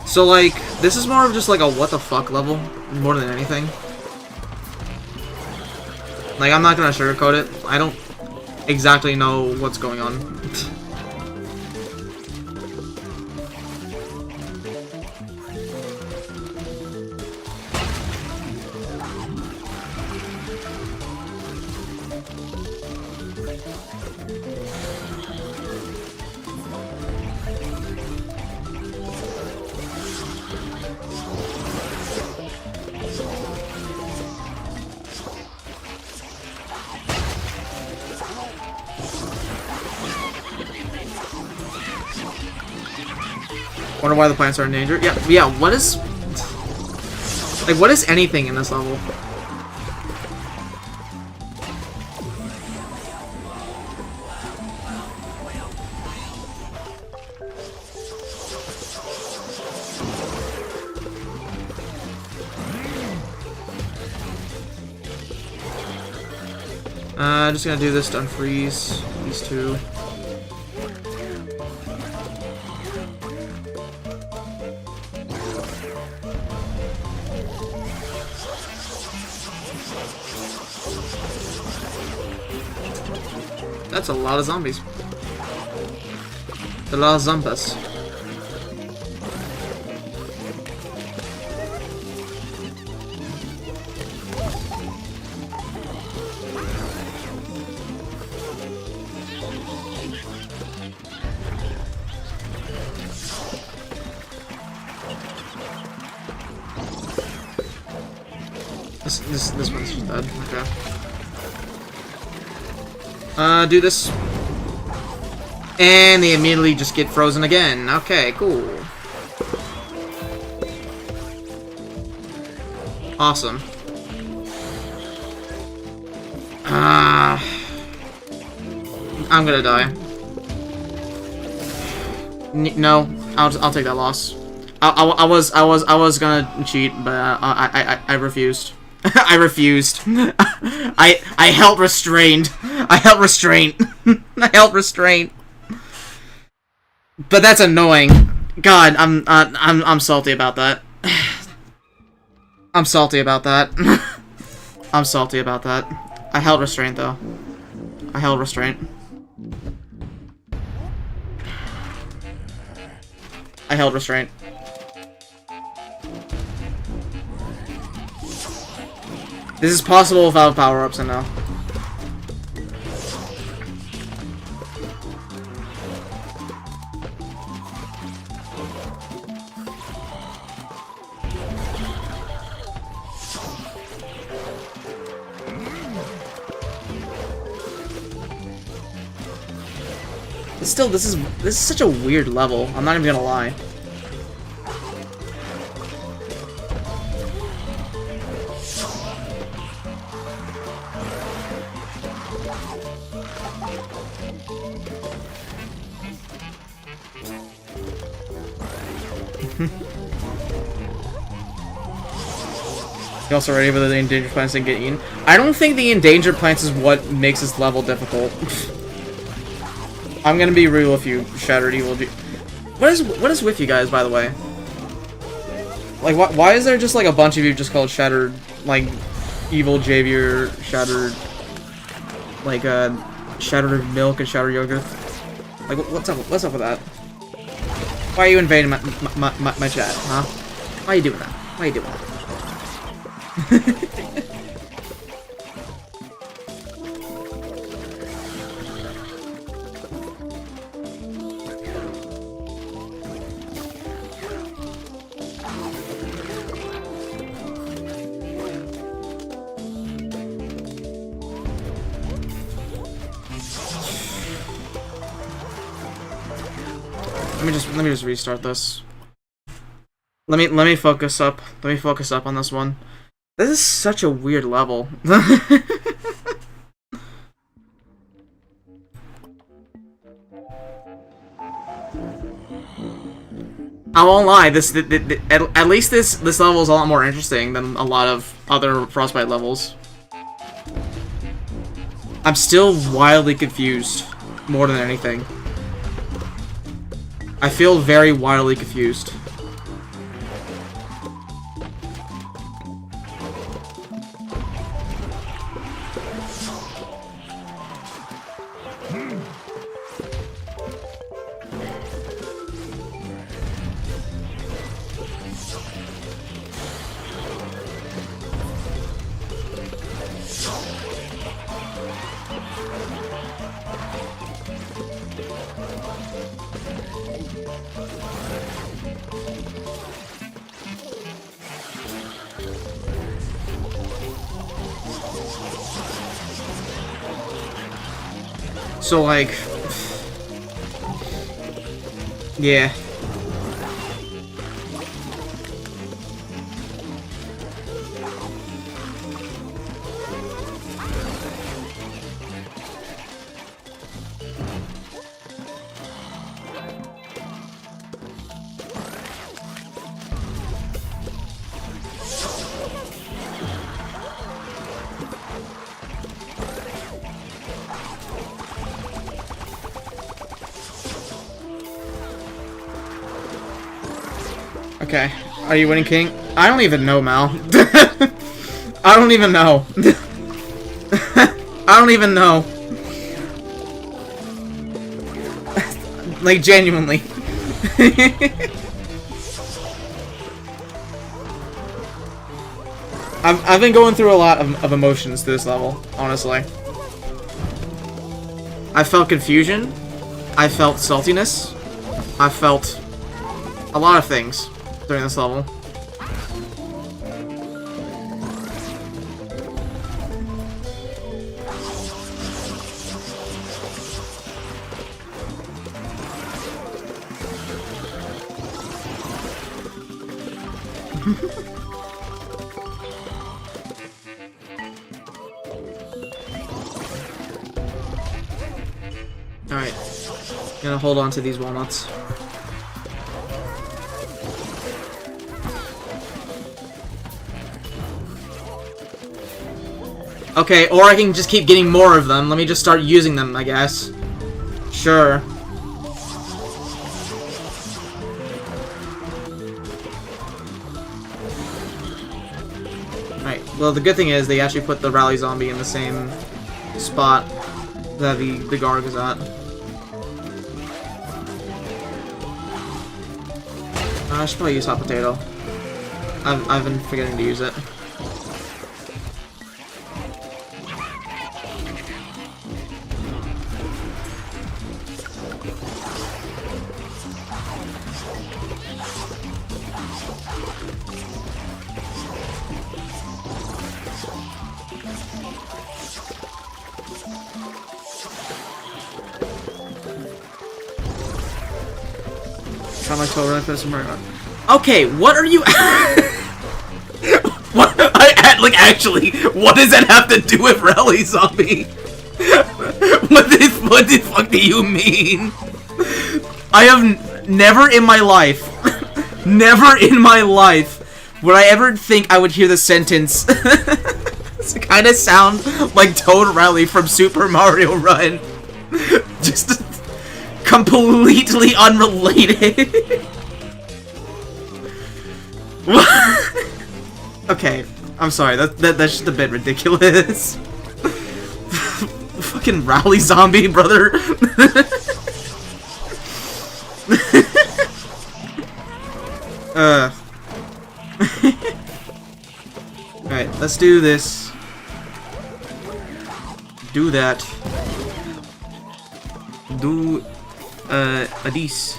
So, like, this is more of just, like, a what the fuck level, more than anything. Like, I'm not gonna sugarcoat it. I don't exactly know what's going on. Wonder why the plants are in danger. Yeah, what is... Like, what is anything in this level? Just gonna do this to unfreeze these two. That's a lot of zombies. A lot of zombies. This one's just dead. Okay. Do this. And they immediately just get frozen again. Okay, cool. Awesome. I'm gonna die. No, I'll take that loss. I was gonna cheat, but I refused. I refused. I held restrained. I held restraint. I held restraint. But that's annoying. God, I'm salty about that. I'm salty about that. I'm salty about that. I held restraint though. I held restraint. I held restraint. This is possible without power-ups, I know. But still, this is such a weird level. I'm not even gonna lie. You also ready for the endangered plants to get eaten? I don't think the endangered plants is what makes this level difficult. I'm gonna be real with you, Shattered Evil. What is with you guys, by the way? Like, why is there just like a bunch of you just called Shattered, like, Evil Javier, Shattered, like, Shattered Milk and Shattered Yogurt? Like, what's up with that? Why are you invading my chat, huh? Why are you doing that? Why are you doing that? Let me just restart this. Let me focus up. Let me focus up on this one. This is such a weird level. I won't lie. At least this level is a lot more interesting than a lot of other Frostbite levels. I'm still wildly confused, more than anything. I feel very wildly confused. So, like, yeah. Okay, are you winning, King? I don't even know, Mal. I don't even know. I don't even know. Like, genuinely. I've been going through a lot of emotions to this level, honestly. I felt confusion. I felt saltiness. I felt a lot of things during this level. Alright. Gonna hold on to these walnuts. Okay, or I can just keep getting more of them. Let me just start using them, I guess. Sure. Alright, well the good thing is they actually put the rally zombie in the same spot that the Garg is at. I should probably use hot potato. I've been forgetting to use it. Try my toe right for some more. Okay, what are you? What? Like actually, what does that have to do with Rally Zombie? What the fuck do you mean? I have never in my life, never in my life, would I ever think I would hear the sentence. It kind of sound like Toad Rally from Super Mario Run. Just completely unrelated. Okay, I'm sorry. That's just a bit ridiculous. Fucking Rally Zombie, brother. Alright, let's do this. Do that. Do this.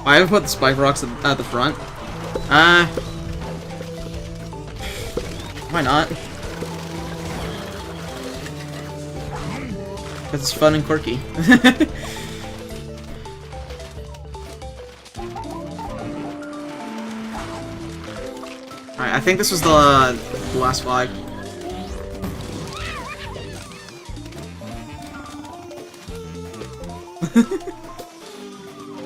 I haven't put the spike rocks at the front. Why not? Because it's fun and quirky. Alright, I think this was the last flag.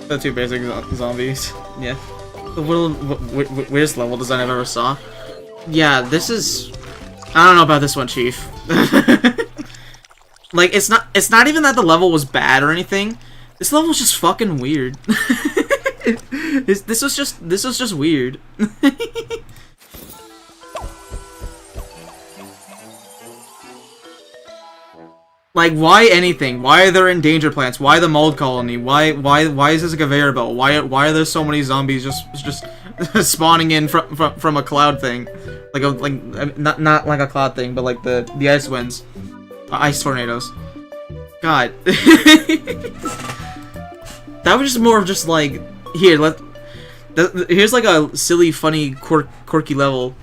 The two basic zombies. Yeah. The weirdest level design I've ever saw. Yeah, this is... I don't know about this one, Chief. Like, it's not even that the level was bad or anything. This level was just fucking weird. This was just weird. Like, why anything? Why are there endangered plants? Why the mold colony? Why is this a conveyor belt? Why are there so many zombies just spawning in from a cloud thing? Like not like a cloud thing, but like the ice winds, ice tornadoes. God, that was just more of just like here's like a silly, funny, quirky level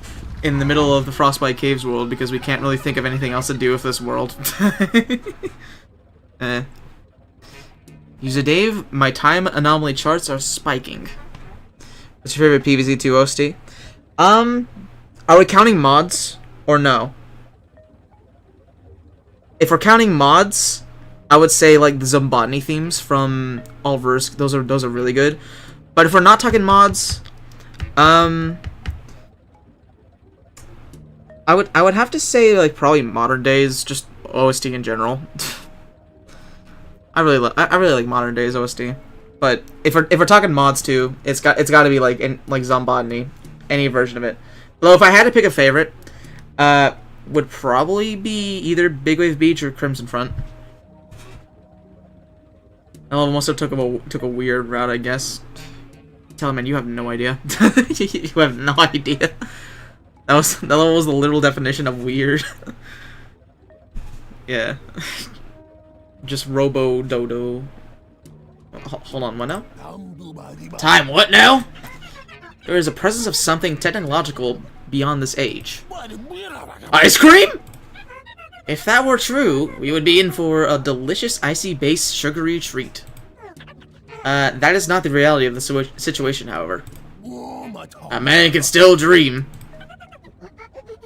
in the middle of the Frostbite Caves world because we can't really think of anything else to do with this world. User Dave, my time anomaly charts are spiking. What's your favorite PvZ2 OST? Are we counting mods or no? If we're counting mods, I would say like the Zombotany themes from Allverse. Those are really good. But if we're not talking mods, I would have to say like probably Modern Days, just OST in general. I really like Modern Days OST, but if we're talking mods too, it's got to be like Zombotany, any version of it. Though if I had to pick a favorite, would probably be either Big Wave Beach or Crimson Front. I almost took a weird route, I guess. Tell him, man, you have no idea. You have no idea. That was the literal definition of weird. Yeah. Just Robo Dodo. Hold on, what now? Time, what now? There is a presence of something technological beyond this age. Ice cream? If that were true, we would be in for a delicious icy-based sugary treat. That is not the reality of the situation, however. A man can still dream.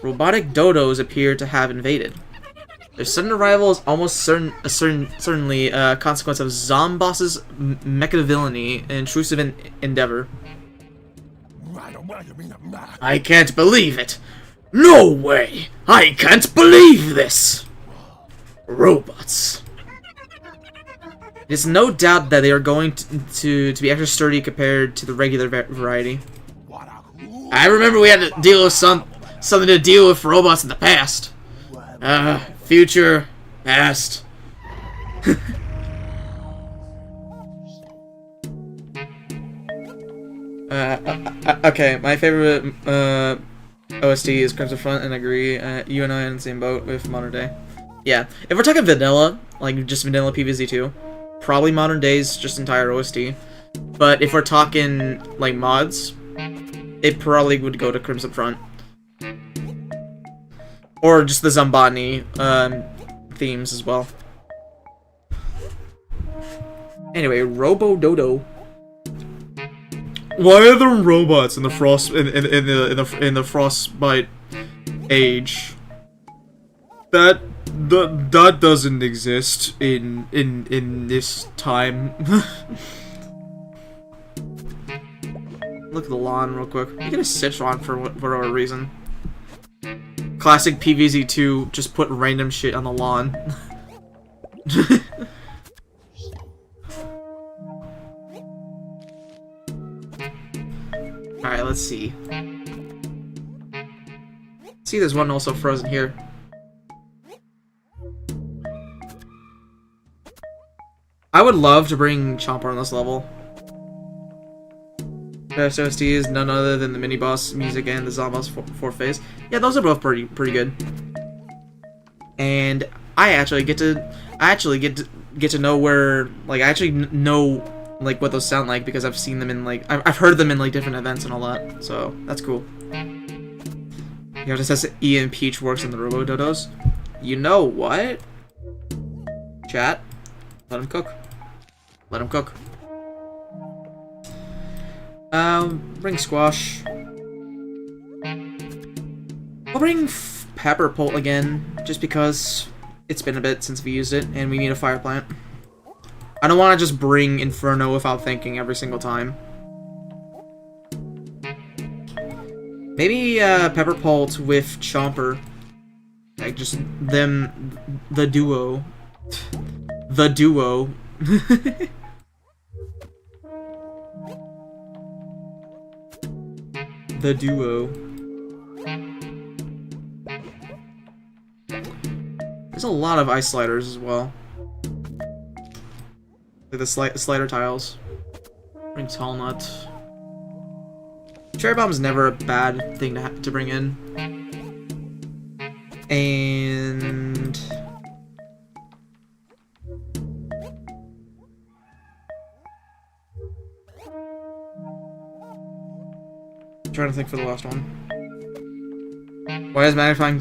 Robotic dodos appear to have invaded. Their sudden arrival is almost certainly a consequence of Zomboss's mecha-villainy and intrusive endeavor. I can't believe it! No way! I can't believe this! Robots. It is no doubt that they are going to be extra sturdy compared to the regular variety. I remember we had to deal with something to deal with robots in the past. Future, past. Okay, my favorite OST is Crimson Front, and I agree. You and I are in the same boat with Modern Day. Yeah, if we're talking vanilla, like just vanilla PvZ2, probably Modern Days, just entire OST. But if we're talking like mods, it probably would go to Crimson Front. Or just the Zambani themes as well. Anyway, Robo Dodo. Why are there robots in the in the Frostbite age? That doesn't exist in this time. Look at the lawn real quick. You get a Citron for whatever reason. Classic PvZ2, just put random shit on the lawn. Alright, let's see. See, there's one also frozen here. I would love to bring Chomper on this level. Best OST is none other than the mini boss music and the Zomboss 4 phase. Yeah, those are both pretty good. And I actually get to know where, like, I actually know like what those sound like because I've seen them in like I've heard them in like different events and all that. So that's cool. You know, it says Ian Peach works in the Robo Dodos. You know what? Chat, let him cook. Let him cook. Bring Squash. I'll bring Pepper Pole again, just because it's been a bit since we used it, and we need a fire plant. I don't want to just bring Inferno without thinking every single time. Maybe Pepper Pult with Chomper. Like, just them, the duo. The duo. The duo. There's a lot of ice sliders as well. Like the slider tiles. Bring Tall Nut. Cherry Bomb's never a bad thing to bring in. And trying to think for the last one. Why does Magnifying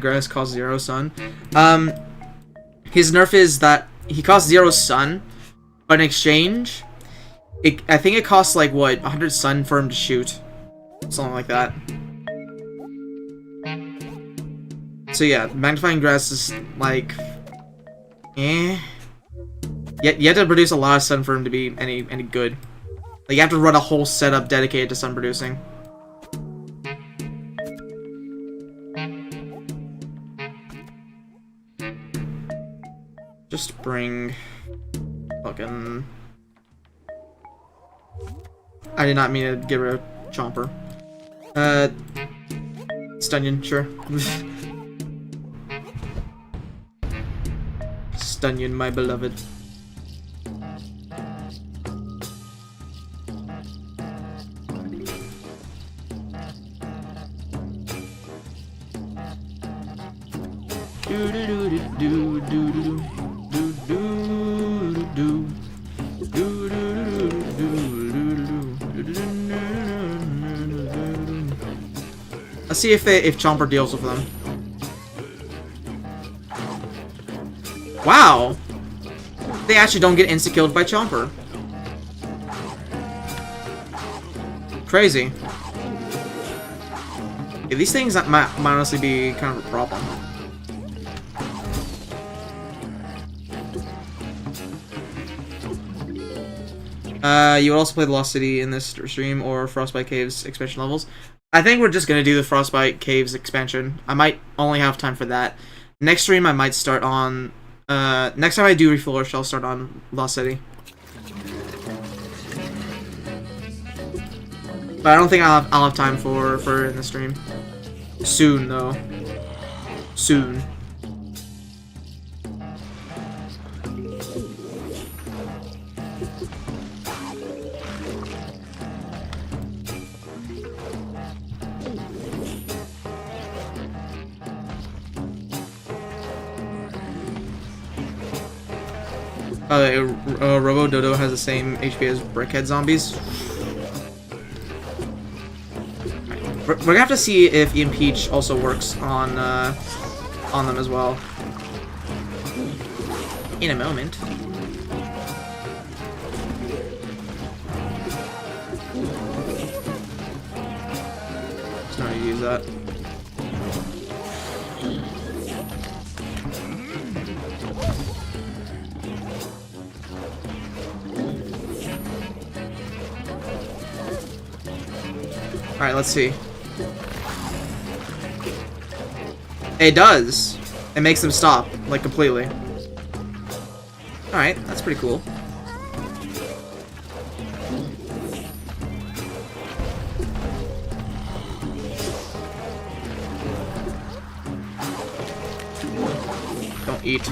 Grass cause Zero Sun? His nerf is that he costs 0 sun, but in exchange, I think it costs like what 100 sun for him to shoot, something like that. So yeah, Magnifying Grass is like, eh. You have to produce a lot of sun for him to be any good. Like you have to run a whole setup dedicated to sun producing. Just bring fucking. I did not mean to get rid of Chomper. Stunyon, sure. Stunyon, my beloved. Let's see if Chomper deals with them. Wow! They actually don't get insta-killed by Chomper. Crazy. Yeah, these things might honestly be kind of a problem. You would also play the Lost City in this stream or Frostbite Caves expansion levels. I think we're just gonna do the Frostbite Caves expansion. I might only have time for that. Next stream I might start on next time I do Reflourished, I'll start on Lost City. But I don't think I'll have time for in the stream. Soon though. Soon. Robo Dodo has the same HP as Brickhead zombies. We're gonna have to see if Ian Peach also works on them as well. In a moment. Just not gonna use that. Alright, let's see. It does. It makes them stop, like, completely. Alright, that's pretty cool. Don't eat.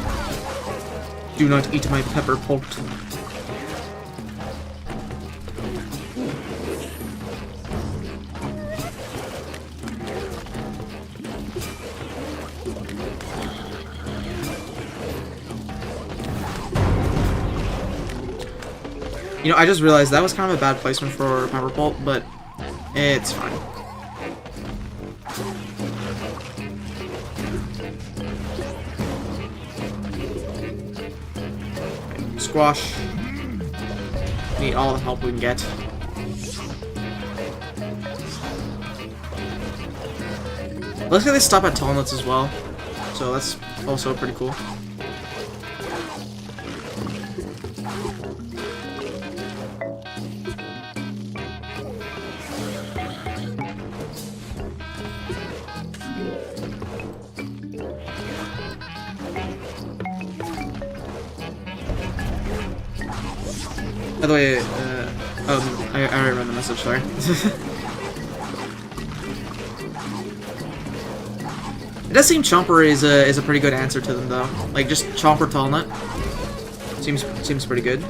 Do not eat my pepper pot. You know, I just realized that was kind of a bad placement for Pepper Bolt, but it's fine. Squash. Need all the help we can get. Looks like they stop at tall nuts as well, so that's also pretty cool. By the way, I already read the message, sorry. It does seem Chomper is a pretty good answer to them though. Like just Chomper Tall Nut seems pretty good.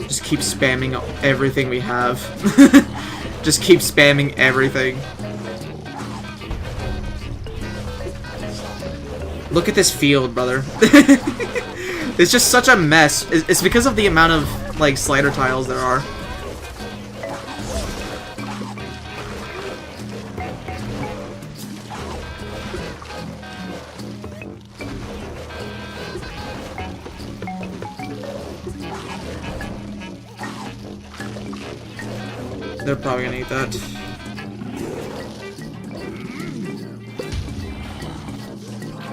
Just keep spamming everything we have. Just keep spamming everything. Look at this field, brother. It's just such a mess. It's because of the amount of, like, slider tiles there are. They're probably gonna eat that.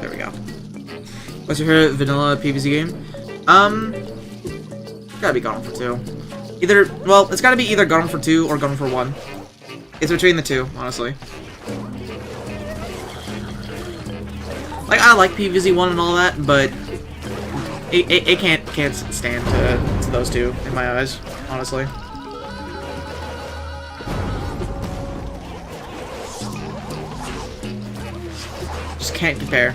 There we go. What's your favorite vanilla PvZ game? Gotta be Gone for 2. Either, well, it's gotta be either Gone for 2 or Gone for 1. It's between the two, honestly. Like, I like PvZ 1 and all that, but it can't stand to those two, in my eyes, honestly. Just can't compare.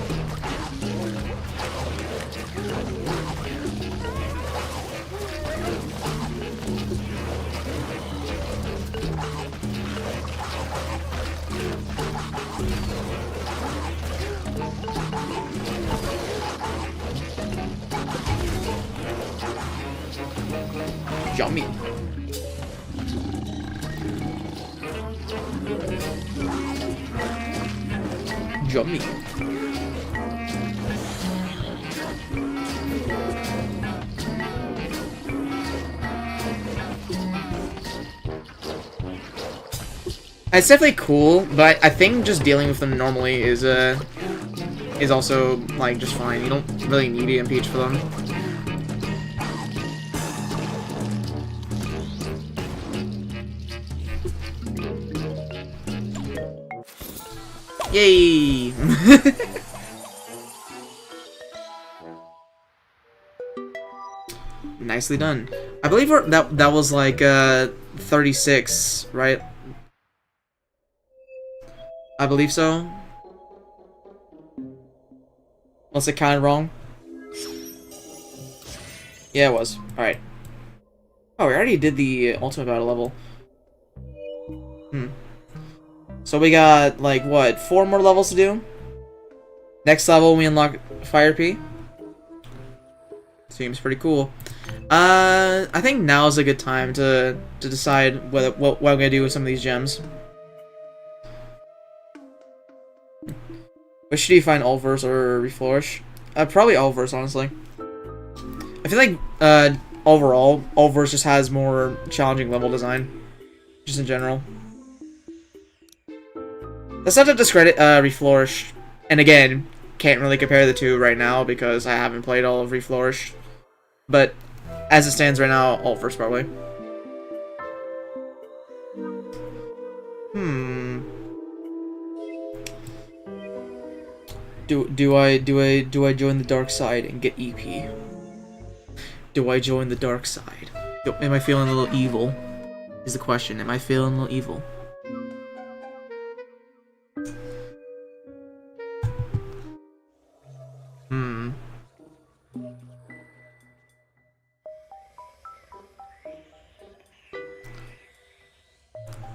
Yummy. Yummy. It's definitely cool, but I think just dealing with them normally is also like just fine. You don't really need EM Peach for them. Yay! Nicely done. I believe that was like 36, right? I believe so. Unless I counted wrong. Yeah, it was. Alright. Oh, we already did the ultimate battle level. So we got, like, what, 4 more levels to do? Next level, we unlock Fire P. Seems pretty cool. I think now is a good time to decide what I'm gonna do with some of these gems. What should you find, Ulverse or Reflourish? Probably Ulverse, honestly. I feel like overall, Ulverse just has more challenging level design, just in general. That's not to discredit Reflourished, and again, can't really compare the two right now because I haven't played all of Reflourished. But as it stands right now, Ulverse probably. Do I join the dark side and get EP? Do I join the dark side? Am I feeling a little evil? Is the question. Am I feeling a little evil?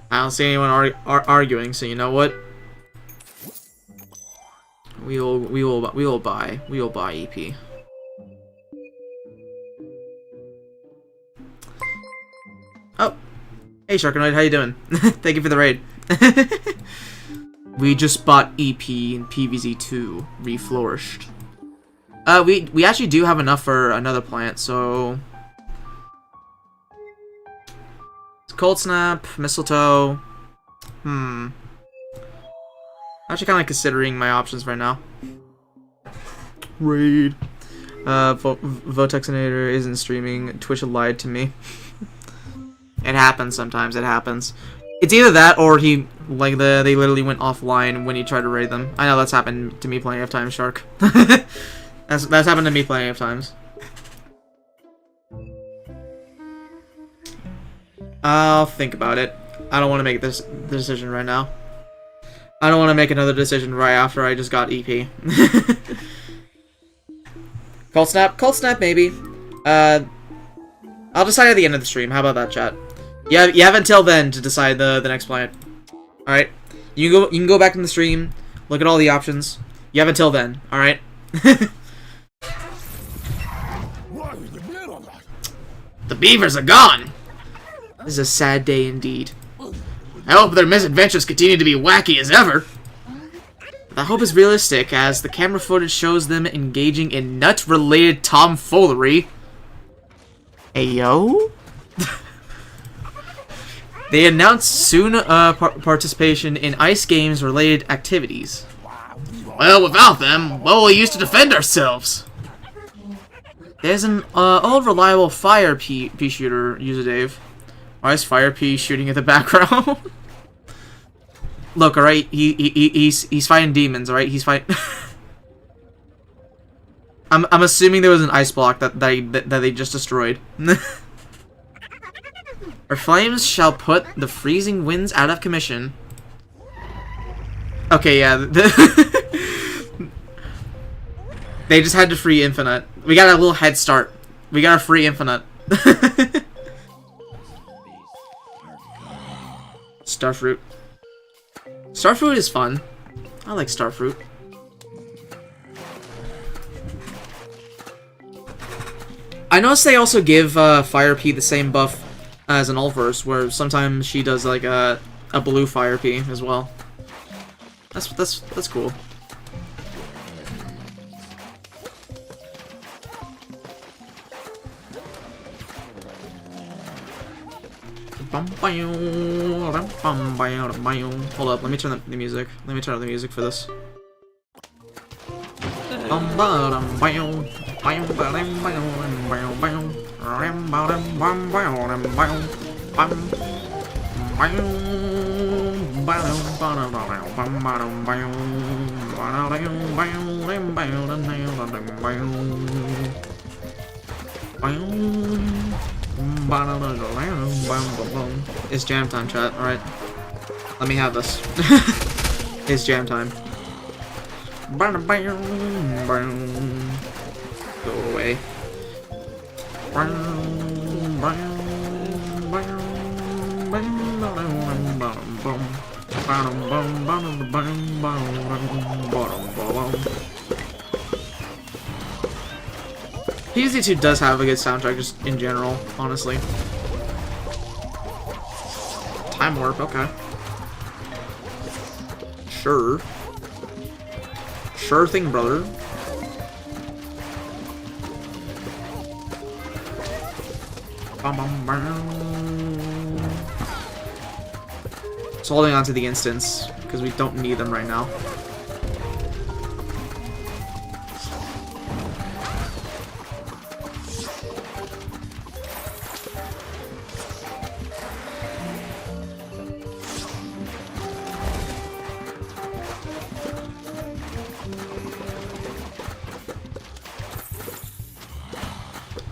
I don't see anyone arguing, so you know what? We will buy EP. Oh, hey Sharkanoid, how you doing? Thank you for the raid. We just bought EP in PVZ2 Reflourished. We actually do have enough for another plant, so Cold Snap, Mistletoe. I'm actually kind of considering my options right now. Raid. Votexinator isn't streaming. Twitch lied to me. It happens sometimes. It happens. It's either that or they literally went offline when you tried to raid them. I know that's happened to me plenty of times, Shark. that's happened to me plenty of times. I'll think about it. I don't want to make this decision right now. I don't want to make another decision right after I just got EP. Cold Snap maybe. I'll decide at the end of the stream. How about that, chat? Yeah, you have until then to decide the next plant. All right, you can go back in the stream, look at all the options. You have until then. All right. The beavers are gone. This is a sad day indeed. I hope their misadventures continue to be wacky as ever. But I hope it's realistic, as the camera footage shows them engaging in nut-related tomfoolery. Ayo? They announced soon participation in ice games-related activities. Well, without them, what will we use to defend ourselves? There's an old reliable fire pea shooter, user Dave. Why is Fire P shooting at the background? Look, alright, he's fighting demons, alright? He's fighting. I'm assuming there was an ice block that they just destroyed. Our flames shall put the freezing winds out of commission. Okay, yeah. They just had to free Infinite. We got a little head start. We got a free Infinite. Starfruit. Starfruit is fun. I like Starfruit. I noticed they also give Fire P the same buff as an Ulverse, where sometimes she does like a blue Fire P as well. That's cool. Hold up, let me turn up the music. Let me turn up the music for this. It's jam time, chat. Alright. Let me have this. It's jam time. Go away. DBZ2 does have a good soundtrack, just in general, honestly. Time warp, okay. Sure. Sure thing, brother. Just holding on to the instants, because we don't need them right now.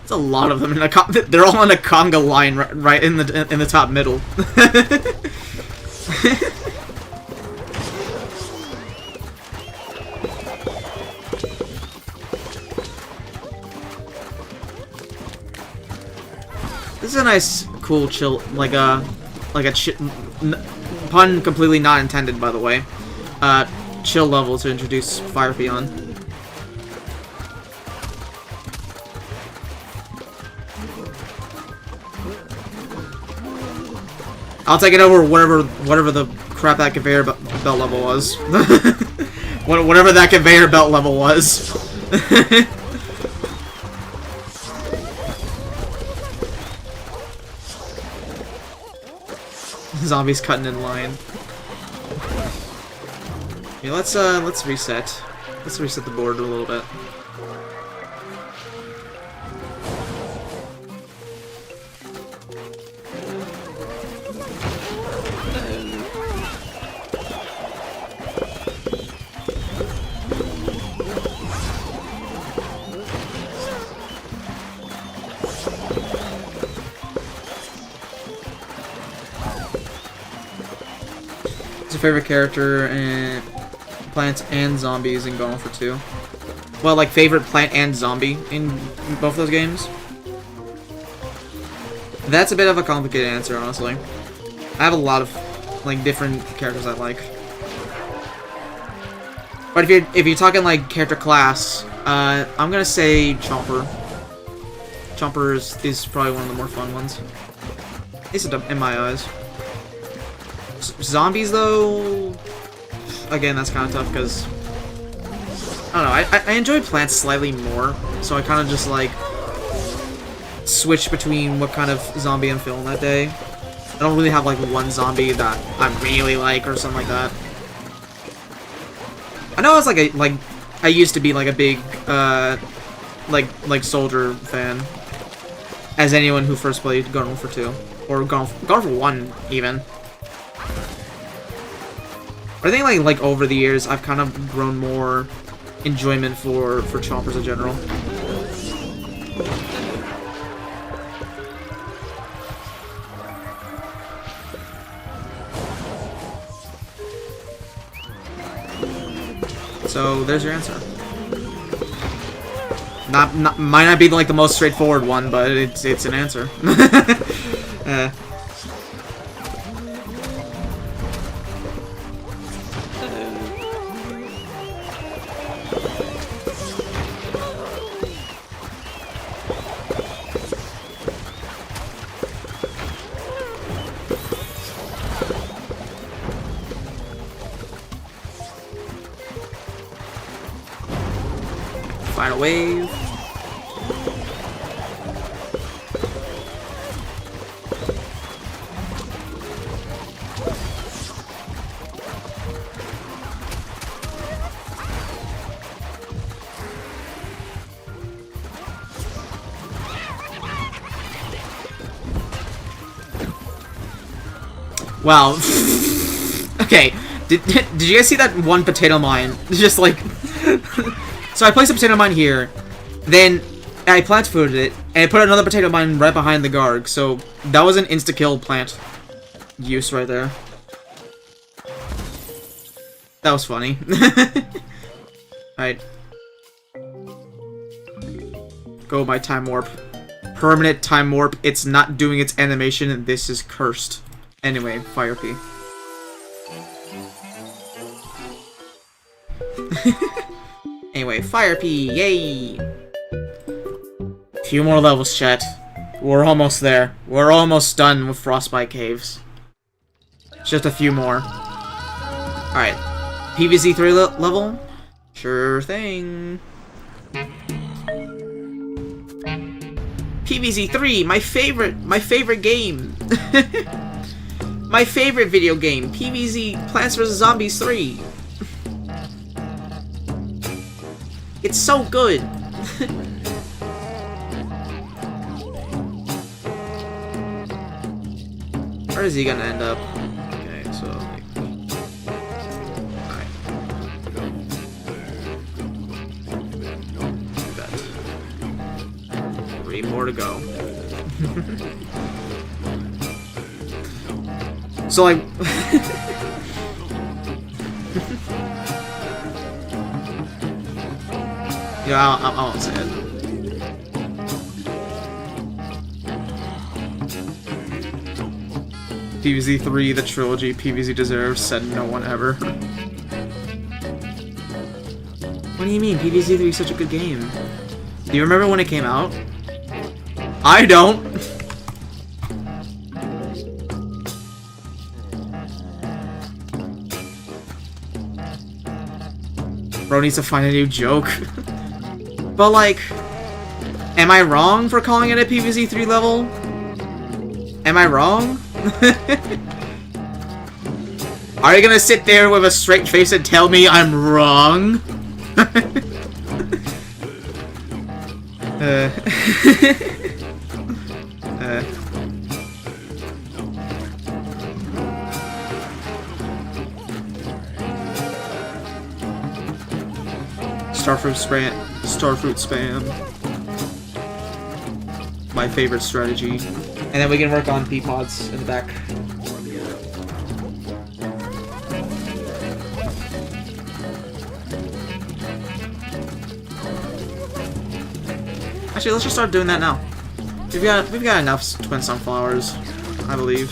It's a lot of them in a they're all on a conga line right in the top middle. This is a nice, cool, chill, like a pun completely not intended, by the way. Chill level to introduce Fire Beyond. I'll take it over whatever the crap that conveyor belt level was. Whatever that conveyor belt level was. Zombies cutting in line. Okay, let's reset. Let's reset the board a little bit. Favorite character in plants and zombies in Gone for 2. Well, like favorite plant and zombie in both those games. That's a bit of a complicated answer, honestly. I have a lot of like different characters I like. But if you're talking like character class, I'm gonna say Chomper. Chomper is probably one of the more fun ones. At least in my eyes. Zombies, though, again, that's kind of tough because I don't know. I enjoy plants slightly more, so I kind of just like switch between what kind of zombie I'm feeling that day. I don't really have like one zombie that I really like or something like that. I know it's like I used to be like a big like soldier fan, as anyone who first played Garden for 2 or Garden for 1 even. I think like over the years I've kind of grown more enjoyment for chompers in general. So there's your answer. Might not be like the most straightforward one, but it's an answer. Final wave. Wow. Okay. Did you guys see that one potato mine? Just like... So I placed a potato mine here, then I plant fooded it, and I put another potato mine right behind the Garg, so that was an insta-kill plant use right there. That was funny. Alright. Go my time warp. Permanent time warp. It's not doing its animation, and this is cursed. Anyway, Fire P. Anyway, Fire P, yay! Few more levels, chat. We're almost there. We're almost done with Frostbite Caves. Just a few more. Alright. PVZ 3 level? Sure thing. PVZ3, my favorite game. My favorite video game, PVZ Plants vs. Zombies 3. It's so good. Where is he gonna end up? Okay, so like, alright. That. 3 more to go. So like, yeah, I won't say it. PVZ 3, the trilogy PVZ deserves, said no one ever. What do you mean? PVZ 3 is such a good game. Do you remember when it came out? I don't! Bro needs to find a new joke. But like, am I wrong for calling it a PVZ 3 level? Am I wrong? Are you gonna sit there with a straight face and tell me I'm wrong? Starfruit spam. My favorite strategy. And then we can work on P-pods in the back. Actually, let's just start doing that now. We've got enough twin sunflowers, I believe.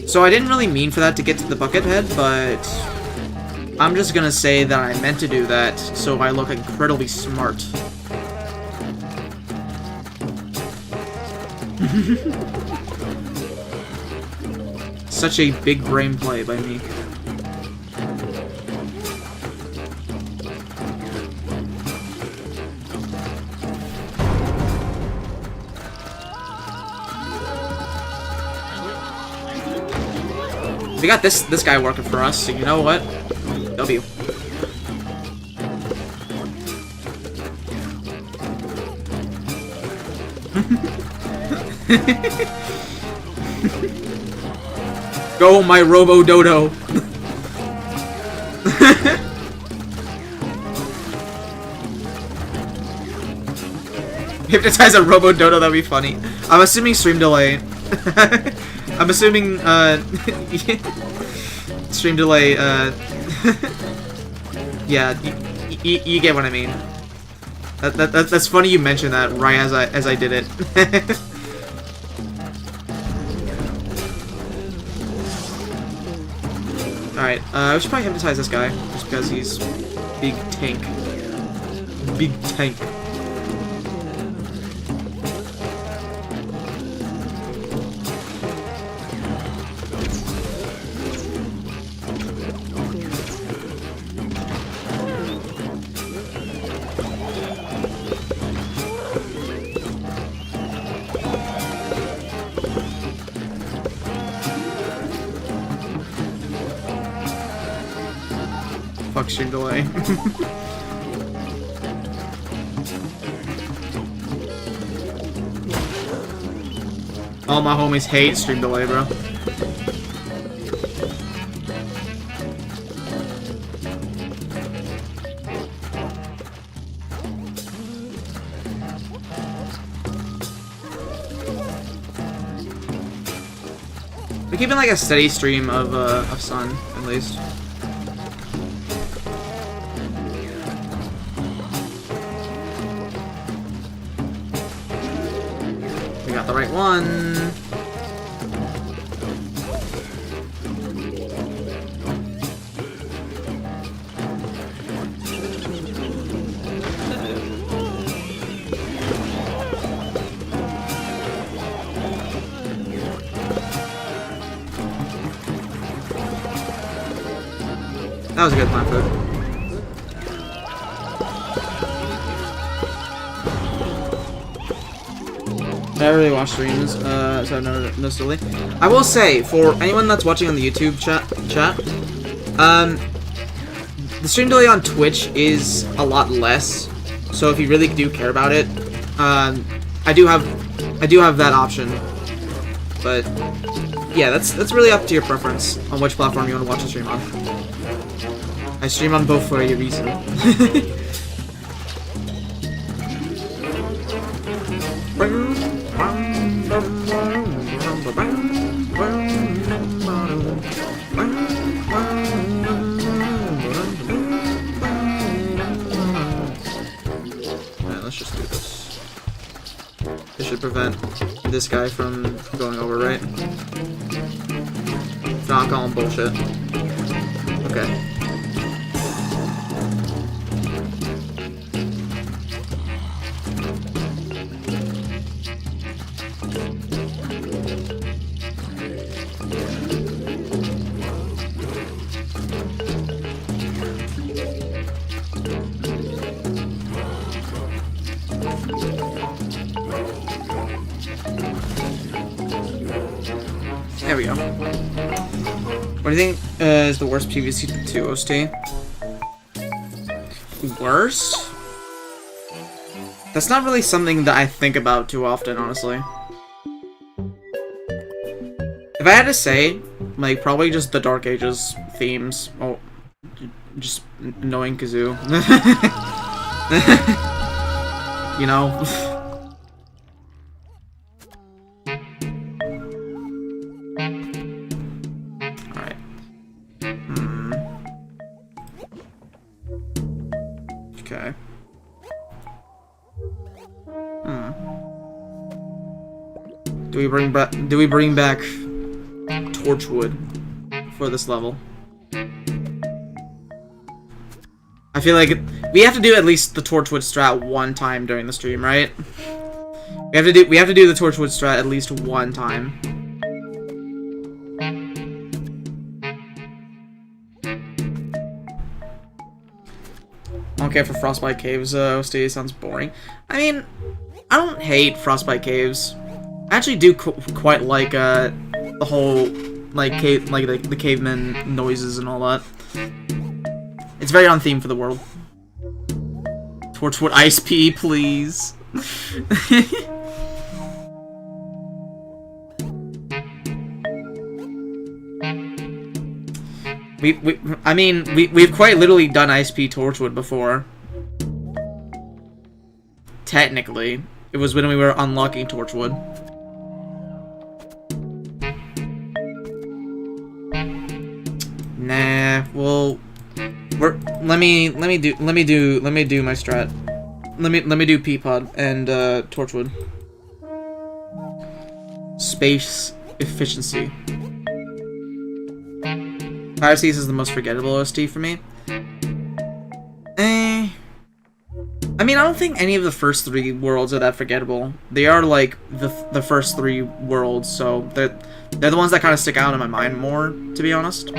So I didn't really mean for that to get to the bucket head, but I'm just gonna say that I meant to do that so I look incredibly smart. Such a big brain play by me. We got this guy working for us, so you know what? W. Go, my Robo-Dodo! Hypnotize a Robo-Dodo, that'd be funny. I'm assuming stream delay. I'm assuming, stream delay, yeah, you get what I mean. That's funny you mentioned that right as I did it. Alright, we should probably hypnotize this guy, just because he's big tank. Big tank. Fuck stream delay. All my homies hate stream delay, bro. We're keeping like a steady stream of sun, at least. We got the right one. That was a good plant food. I really watch streams, so no silly. I will say, for anyone that's watching on the YouTube chat, the stream delay on Twitch is a lot less. So if you really do care about it, I do have that option. But yeah, that's really up to your preference on which platform you want to watch the stream on. I stream on both for a reason. Alright, let's just do this. This should prevent this guy from going over, right? If not, I'll call him bullshit. Okay. There we go. What do you think is the worst PvC 2 OST? Worst? That's not really something that I think about too often, honestly. If I had to say, like, probably just the Dark Ages themes. Oh, just knowing Kazoo. You know? Okay. Do we bring back Torchwood for this level? I feel like we have to do at least the Torchwood strat one time during the stream, right? We have to do the Torchwood strat at least one time. Okay, for Frostbite Caves, OST sounds boring. I mean, I don't hate Frostbite Caves. I actually do quite like the whole like the caveman noises and all that. It's very on theme for the world. Torchwood Ice Pea, please. We've quite literally done ISP Torchwood before. Technically, it was when we were unlocking Torchwood. Nah, well, let me do my strat. Let me do Peapod and Torchwood. Space efficiency. Fire Seas is the most forgettable OST for me. I mean, I don't think any of the first three worlds are that forgettable. They are like the first three worlds, so they're the ones that kind of stick out in my mind more, to be honest.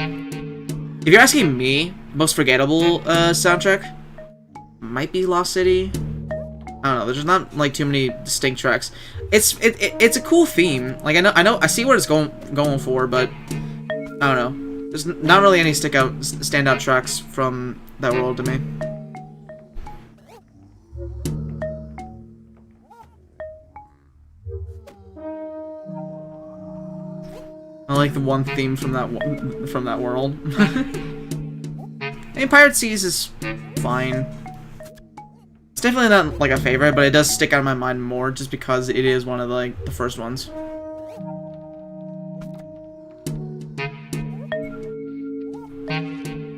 If you're asking me, most forgettable soundtrack might be Lost City. I don't know. There's not like too many distinct tracks. It's a cool theme. Like I see what it's going for, but I don't know. There's not really any standout tracks from that world to me. I like the one theme from that world. I mean, Pirate Seas is fine. It's definitely not like a favorite, but it does stick out in my mind more just because it is one of the first ones.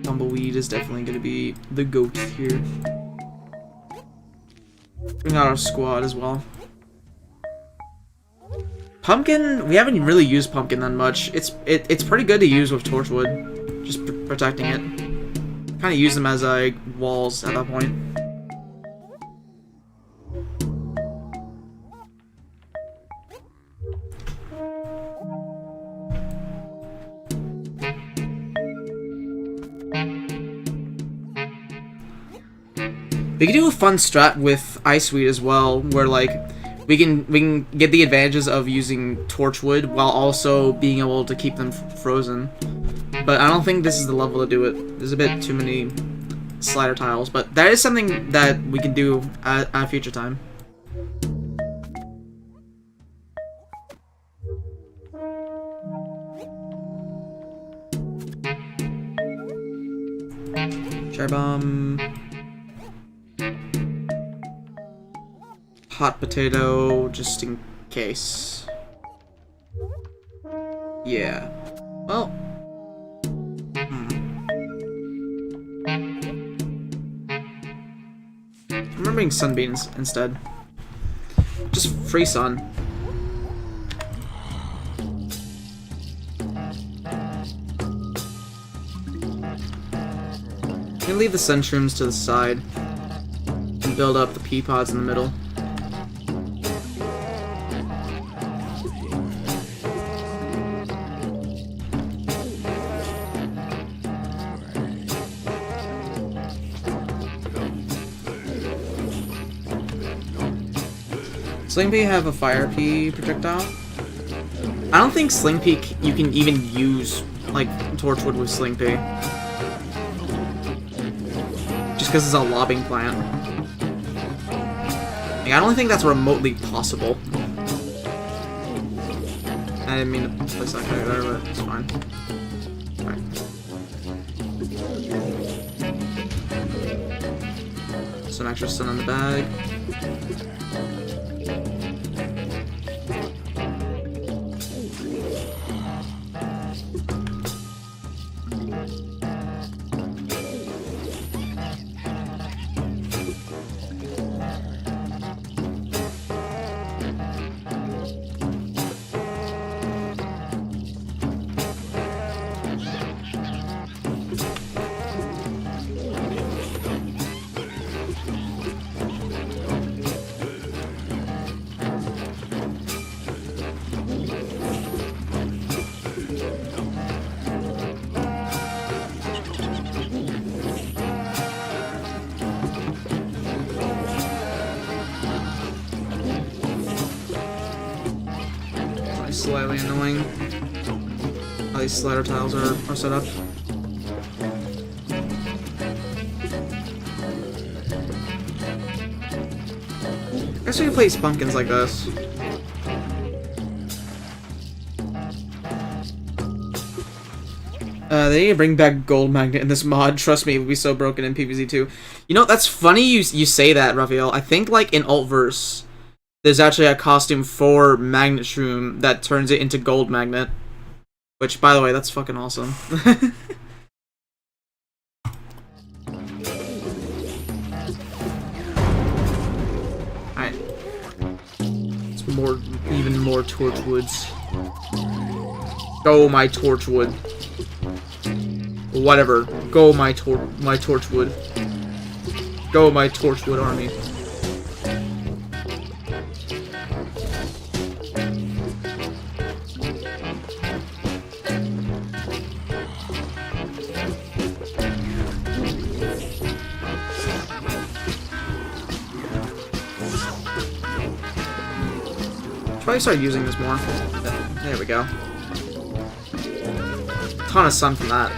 Tumbleweed is definitely going to be the GOAT here. Bring out our squad as well. Pumpkin, we haven't really used Pumpkin that much. It's pretty good to use with Torchwood, just protecting it. Kind of use them as walls at that point. We could do a fun strat with Iceweed as well, where like we can get the advantages of using Torchwood while also being able to keep them frozen. But I don't think this is the level to do it. There's a bit too many slider tiles, but that is something that we can do at a future time. Cherry bomb. Hot potato, just in case. Yeah. Well. I'm remembering sunbeams instead. Just free sun. I'm gonna leave the sunshrooms to the side and build up the pea pods in the middle. Sling Pea have a fire pea projectile. I don't think Sling Pea you can even use like Torchwood with Sling Pea. Just because it's a lobbing plant. Like, I don't think that's remotely possible. I didn't mean to place that guy there, but it's fine. Alright. Some extra sun on the bag. Slightly annoying how these slider tiles are set up. I guess we can place pumpkins like this. They need to bring back Gold Magnet in this mod. Trust me, it would be so broken in PvZ 2. You know, that's funny you say that, Raphael. I think, like, in Altverse, there's actually a costume for Magnet Shroom that turns it into Gold Magnet. Which, by the way, that's fucking awesome. Alright. It's even more Torchwoods. Go, my Torchwood. Whatever. Go, my Torchwood. Go, my Torchwood army. Probably start using this more. There we go. Ton of sun from that.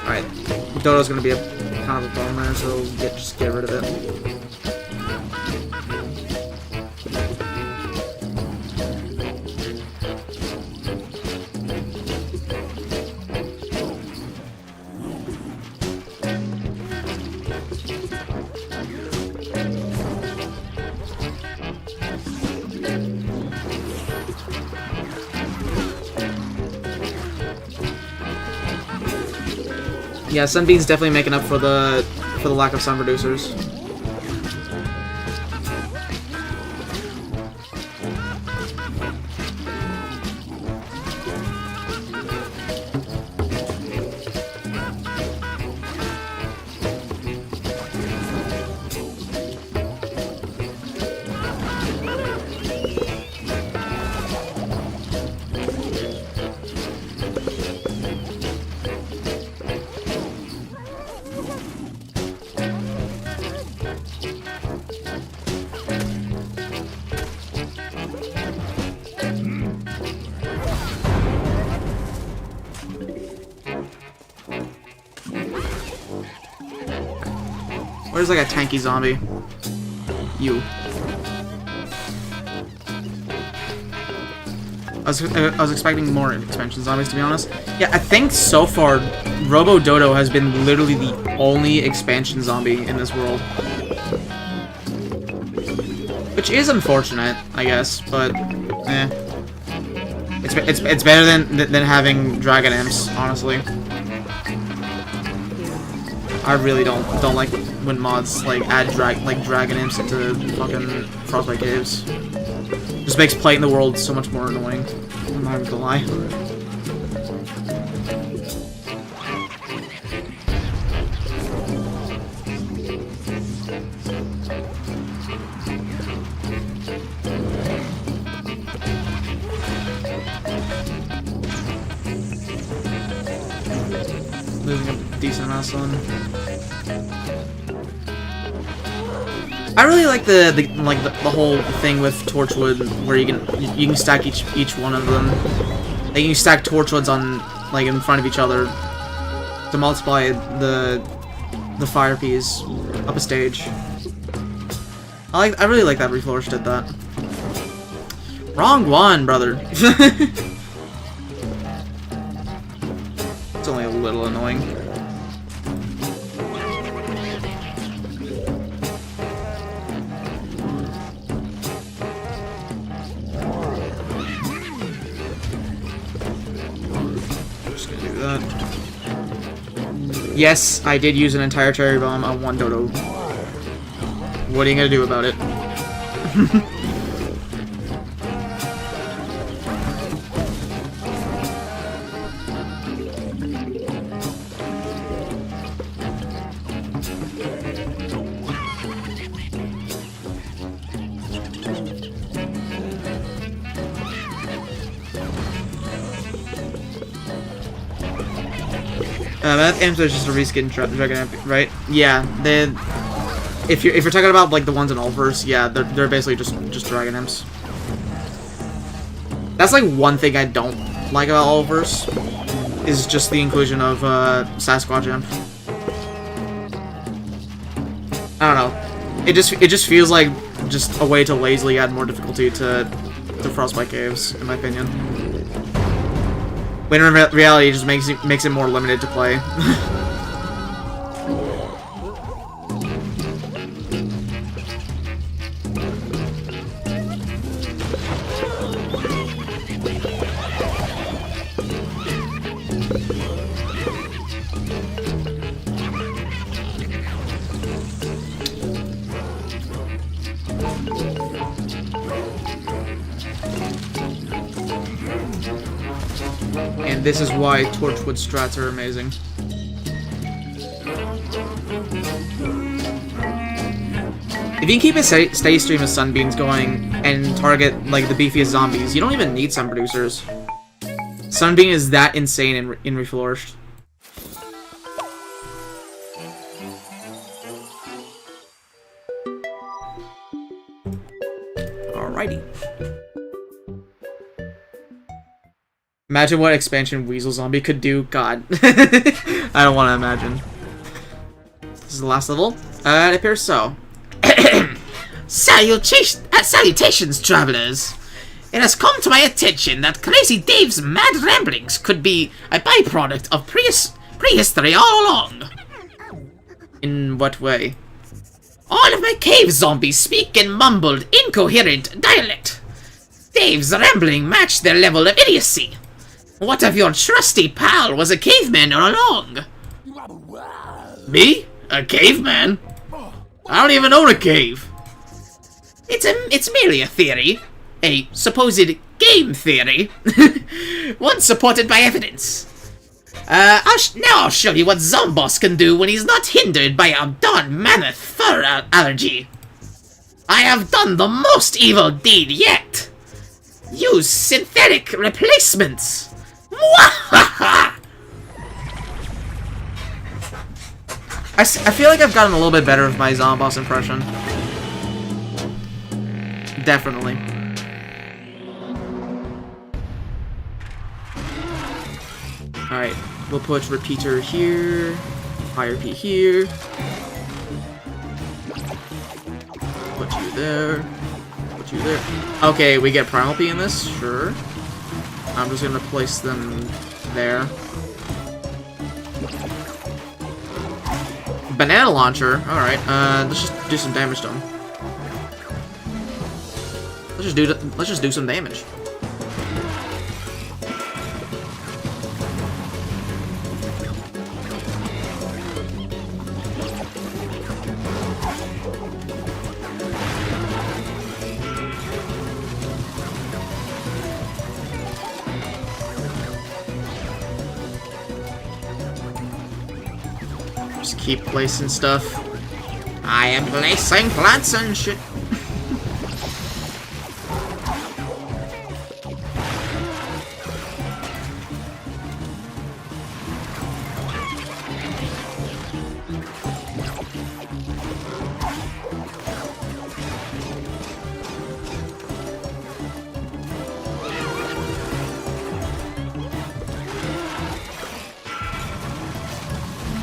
Alright. Dodo's gonna be a kind of a problem there, so just get rid of it. Yeah, Sunbeam's definitely making up for the lack of sun producers. Where's like a tanky zombie? You. I was expecting more expansion zombies, to be honest. Yeah, I think so far, Robo Dodo has been literally the only expansion zombie in this world. Which is unfortunate, I guess, but eh. It's better than having Dragon Imps, honestly. I really don't like when mods like add Dragon Imps into fucking Frostbite Caves. Just makes playing the world so much more annoying. I'm not even gonna lie. Losing a decent amount of sun. I really like the whole thing with Torchwood, where you can stack each one of them. Like you can stack Torchwoods on like in front of each other to multiply the fire peas up a stage. I really like that Reflourished did that. Wrong one, brother. It's only a little annoying. Yes, I did use an entire cherry bomb on one dodo. What are you gonna do about it? That Imps is just a reskin Dragon Imp, right? Yeah, if you're talking about like the ones in Ulverse, yeah, they're basically just Dragon Imps. That's like one thing I don't like about Ulverse, is just the inclusion of Sasquatch Imp. I don't know. It just feels like just a way to lazily add more difficulty to Frostbite Caves, in my opinion. When in reality, it just makes it more limited to play. And this is why Torchwood strats are amazing. If you can keep a steady stream of Sunbeams going and target like the beefiest zombies, you don't even need Sun Producers. Sunbeam is that insane in Reflourished. Alrighty. Imagine what expansion Weasel Zombie could do. God. I don't want to imagine. This is the last level? It appears so. Salutations, travelers. It has come to my attention that Crazy Dave's mad ramblings could be a byproduct of prehistory all along. In what way? All of my cave zombies speak in mumbled, incoherent dialect. Dave's rambling matched their level of idiocy. What if your trusty pal was a caveman all along? Me? A caveman? I don't even own a cave. It's merely a theory. A supposed game theory. One supported by evidence. Now I'll show you what Zomboss can do when he's not hindered by a darn mammoth fur allergy. I have done the most evil deed yet. Use synthetic replacements. I feel like I've gotten a little bit better with my Zomboss impression. Definitely. Alright, we'll put Repeater here, Fire P here. Put you there. Put you there. Okay, we get Primal P in this? Sure. I'm just gonna place them there. Banana launcher. Alright, let's just do some damage to him. Let's just do some damage. Just keep placing stuff. I am placing plants and shit.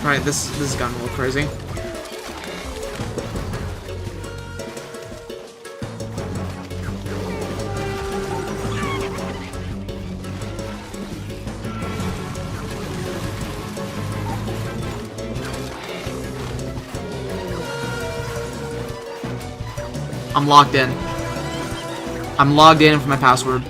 Alright, this has gotten a little crazy. I'm logged in. I'm logged in for my password.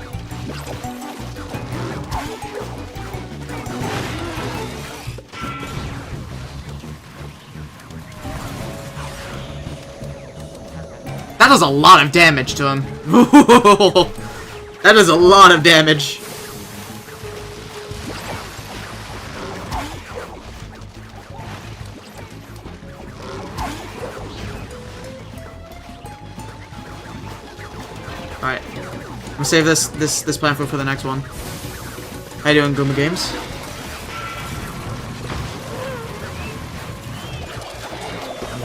That does a lot of damage to him. That is a lot of damage. Alright. I'm gonna save this plan for the next one. How you doing, Goomba Games?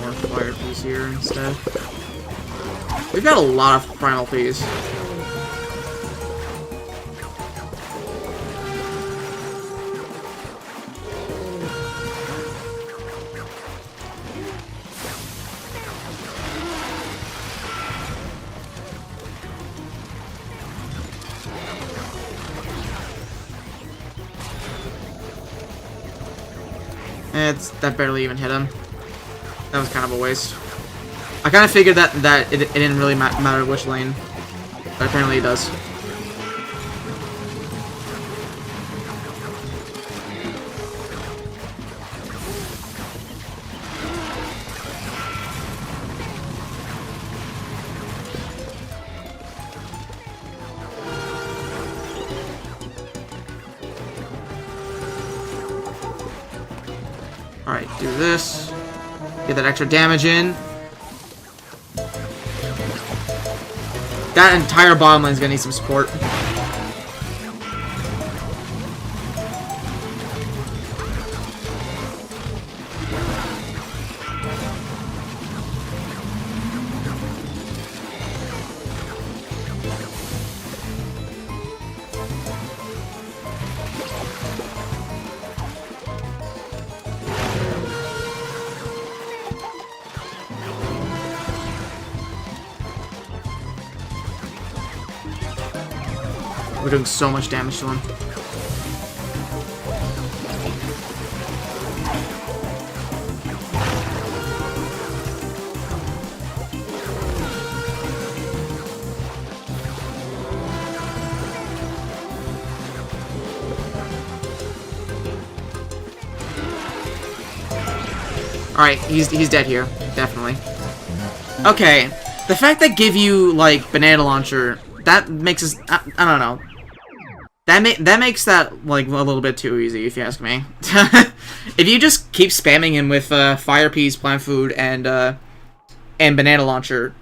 More fire piece here instead. We've got a lot of Primal Ps. That barely even hit him. That was kind of a waste. I kind of figured that it didn't really matter which lane, but apparently it does. Alright, do this. Get that extra damage in. That entire bottom lane's gonna need some support. We're doing so much damage to him. Alright, he's dead here. Definitely. Okay. The fact that give you, like, Banana Launcher, that makes us... I don't know. That makes that, like, a little bit too easy, if you ask me. If you just keep spamming him with Fire Piece, Plant Food, and Banana Launcher,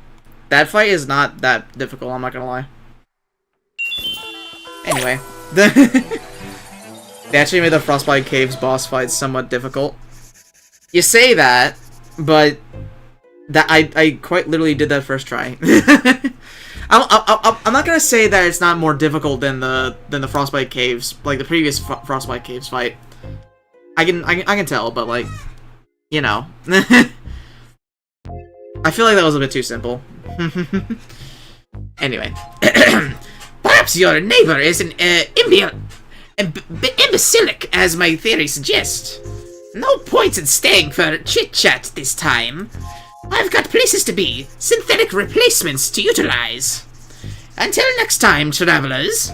that fight is not that difficult, I'm not gonna lie. Anyway. They actually made the Frostbite Caves boss fight somewhat difficult. You say that, but that I quite literally did that first try. I'm not gonna say that it's not more difficult than the Frostbite Caves, like the previous Frostbite Caves fight. I can tell, but like, you know, I feel like that was a bit too simple. Anyway. Perhaps your neighbor is an imbecilic, as my theory suggests. No point in staying for chit-chat this time. I've got places to be, synthetic replacements to utilize. Until next time, travelers.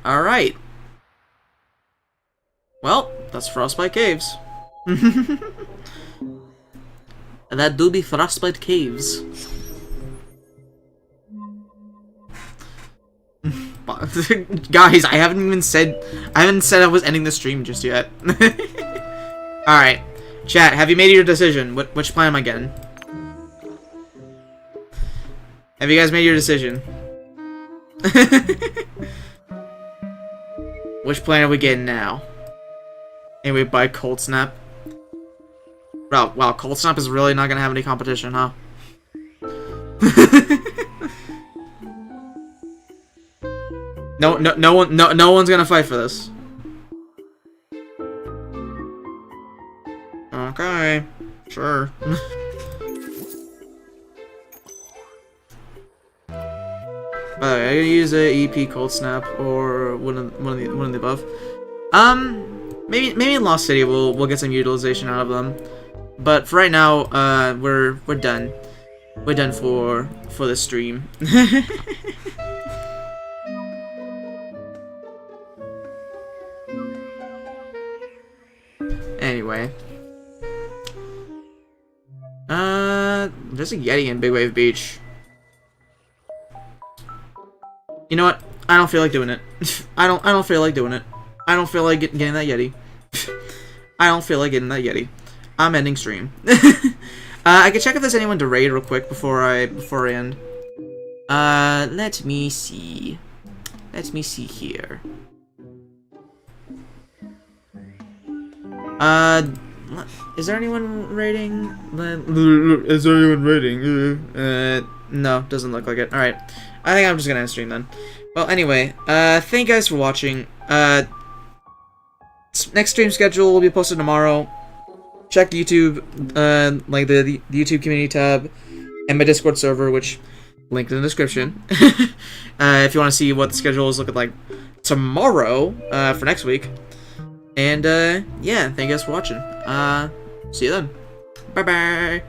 Alright. Well, that's Frostbite Caves. That do be Frostbite Caves. Guys, I haven't said I was ending the stream just yet. Alright. Chat, have you made your decision? Which plan am I getting? Have you guys made your decision? Which plan are we getting now? Anyway, buy Cold Snap. Wow, Cold Snap is really not gonna have any competition, huh? No one's gonna fight for this. Okay, sure. I'm gonna use a EP Cold Snap or one of the above. Maybe in Lost City we'll get some utilization out of them, but for right now, we're done. We're done for the stream. Anyway, there's a Yeti in Big Wave Beach. You know what? I don't feel like doing it. I don't feel like doing it. I don't feel like getting that Yeti. I don't feel like getting that Yeti. I'm ending stream. I can check if there's anyone to raid real quick before I end. Let me see. Let me see here. Is there anyone raiding? Is there anyone raiding? No, doesn't look like it. Alright. I think I'm just gonna end stream then. Well, anyway, thank you guys for watching. Next stream schedule will be posted tomorrow. Check YouTube, like the YouTube community tab, and my Discord server, which linked in the description. If you want to see what the schedule is looking like tomorrow, for next week. And, yeah, thank you guys for watching. See you then. Bye-bye.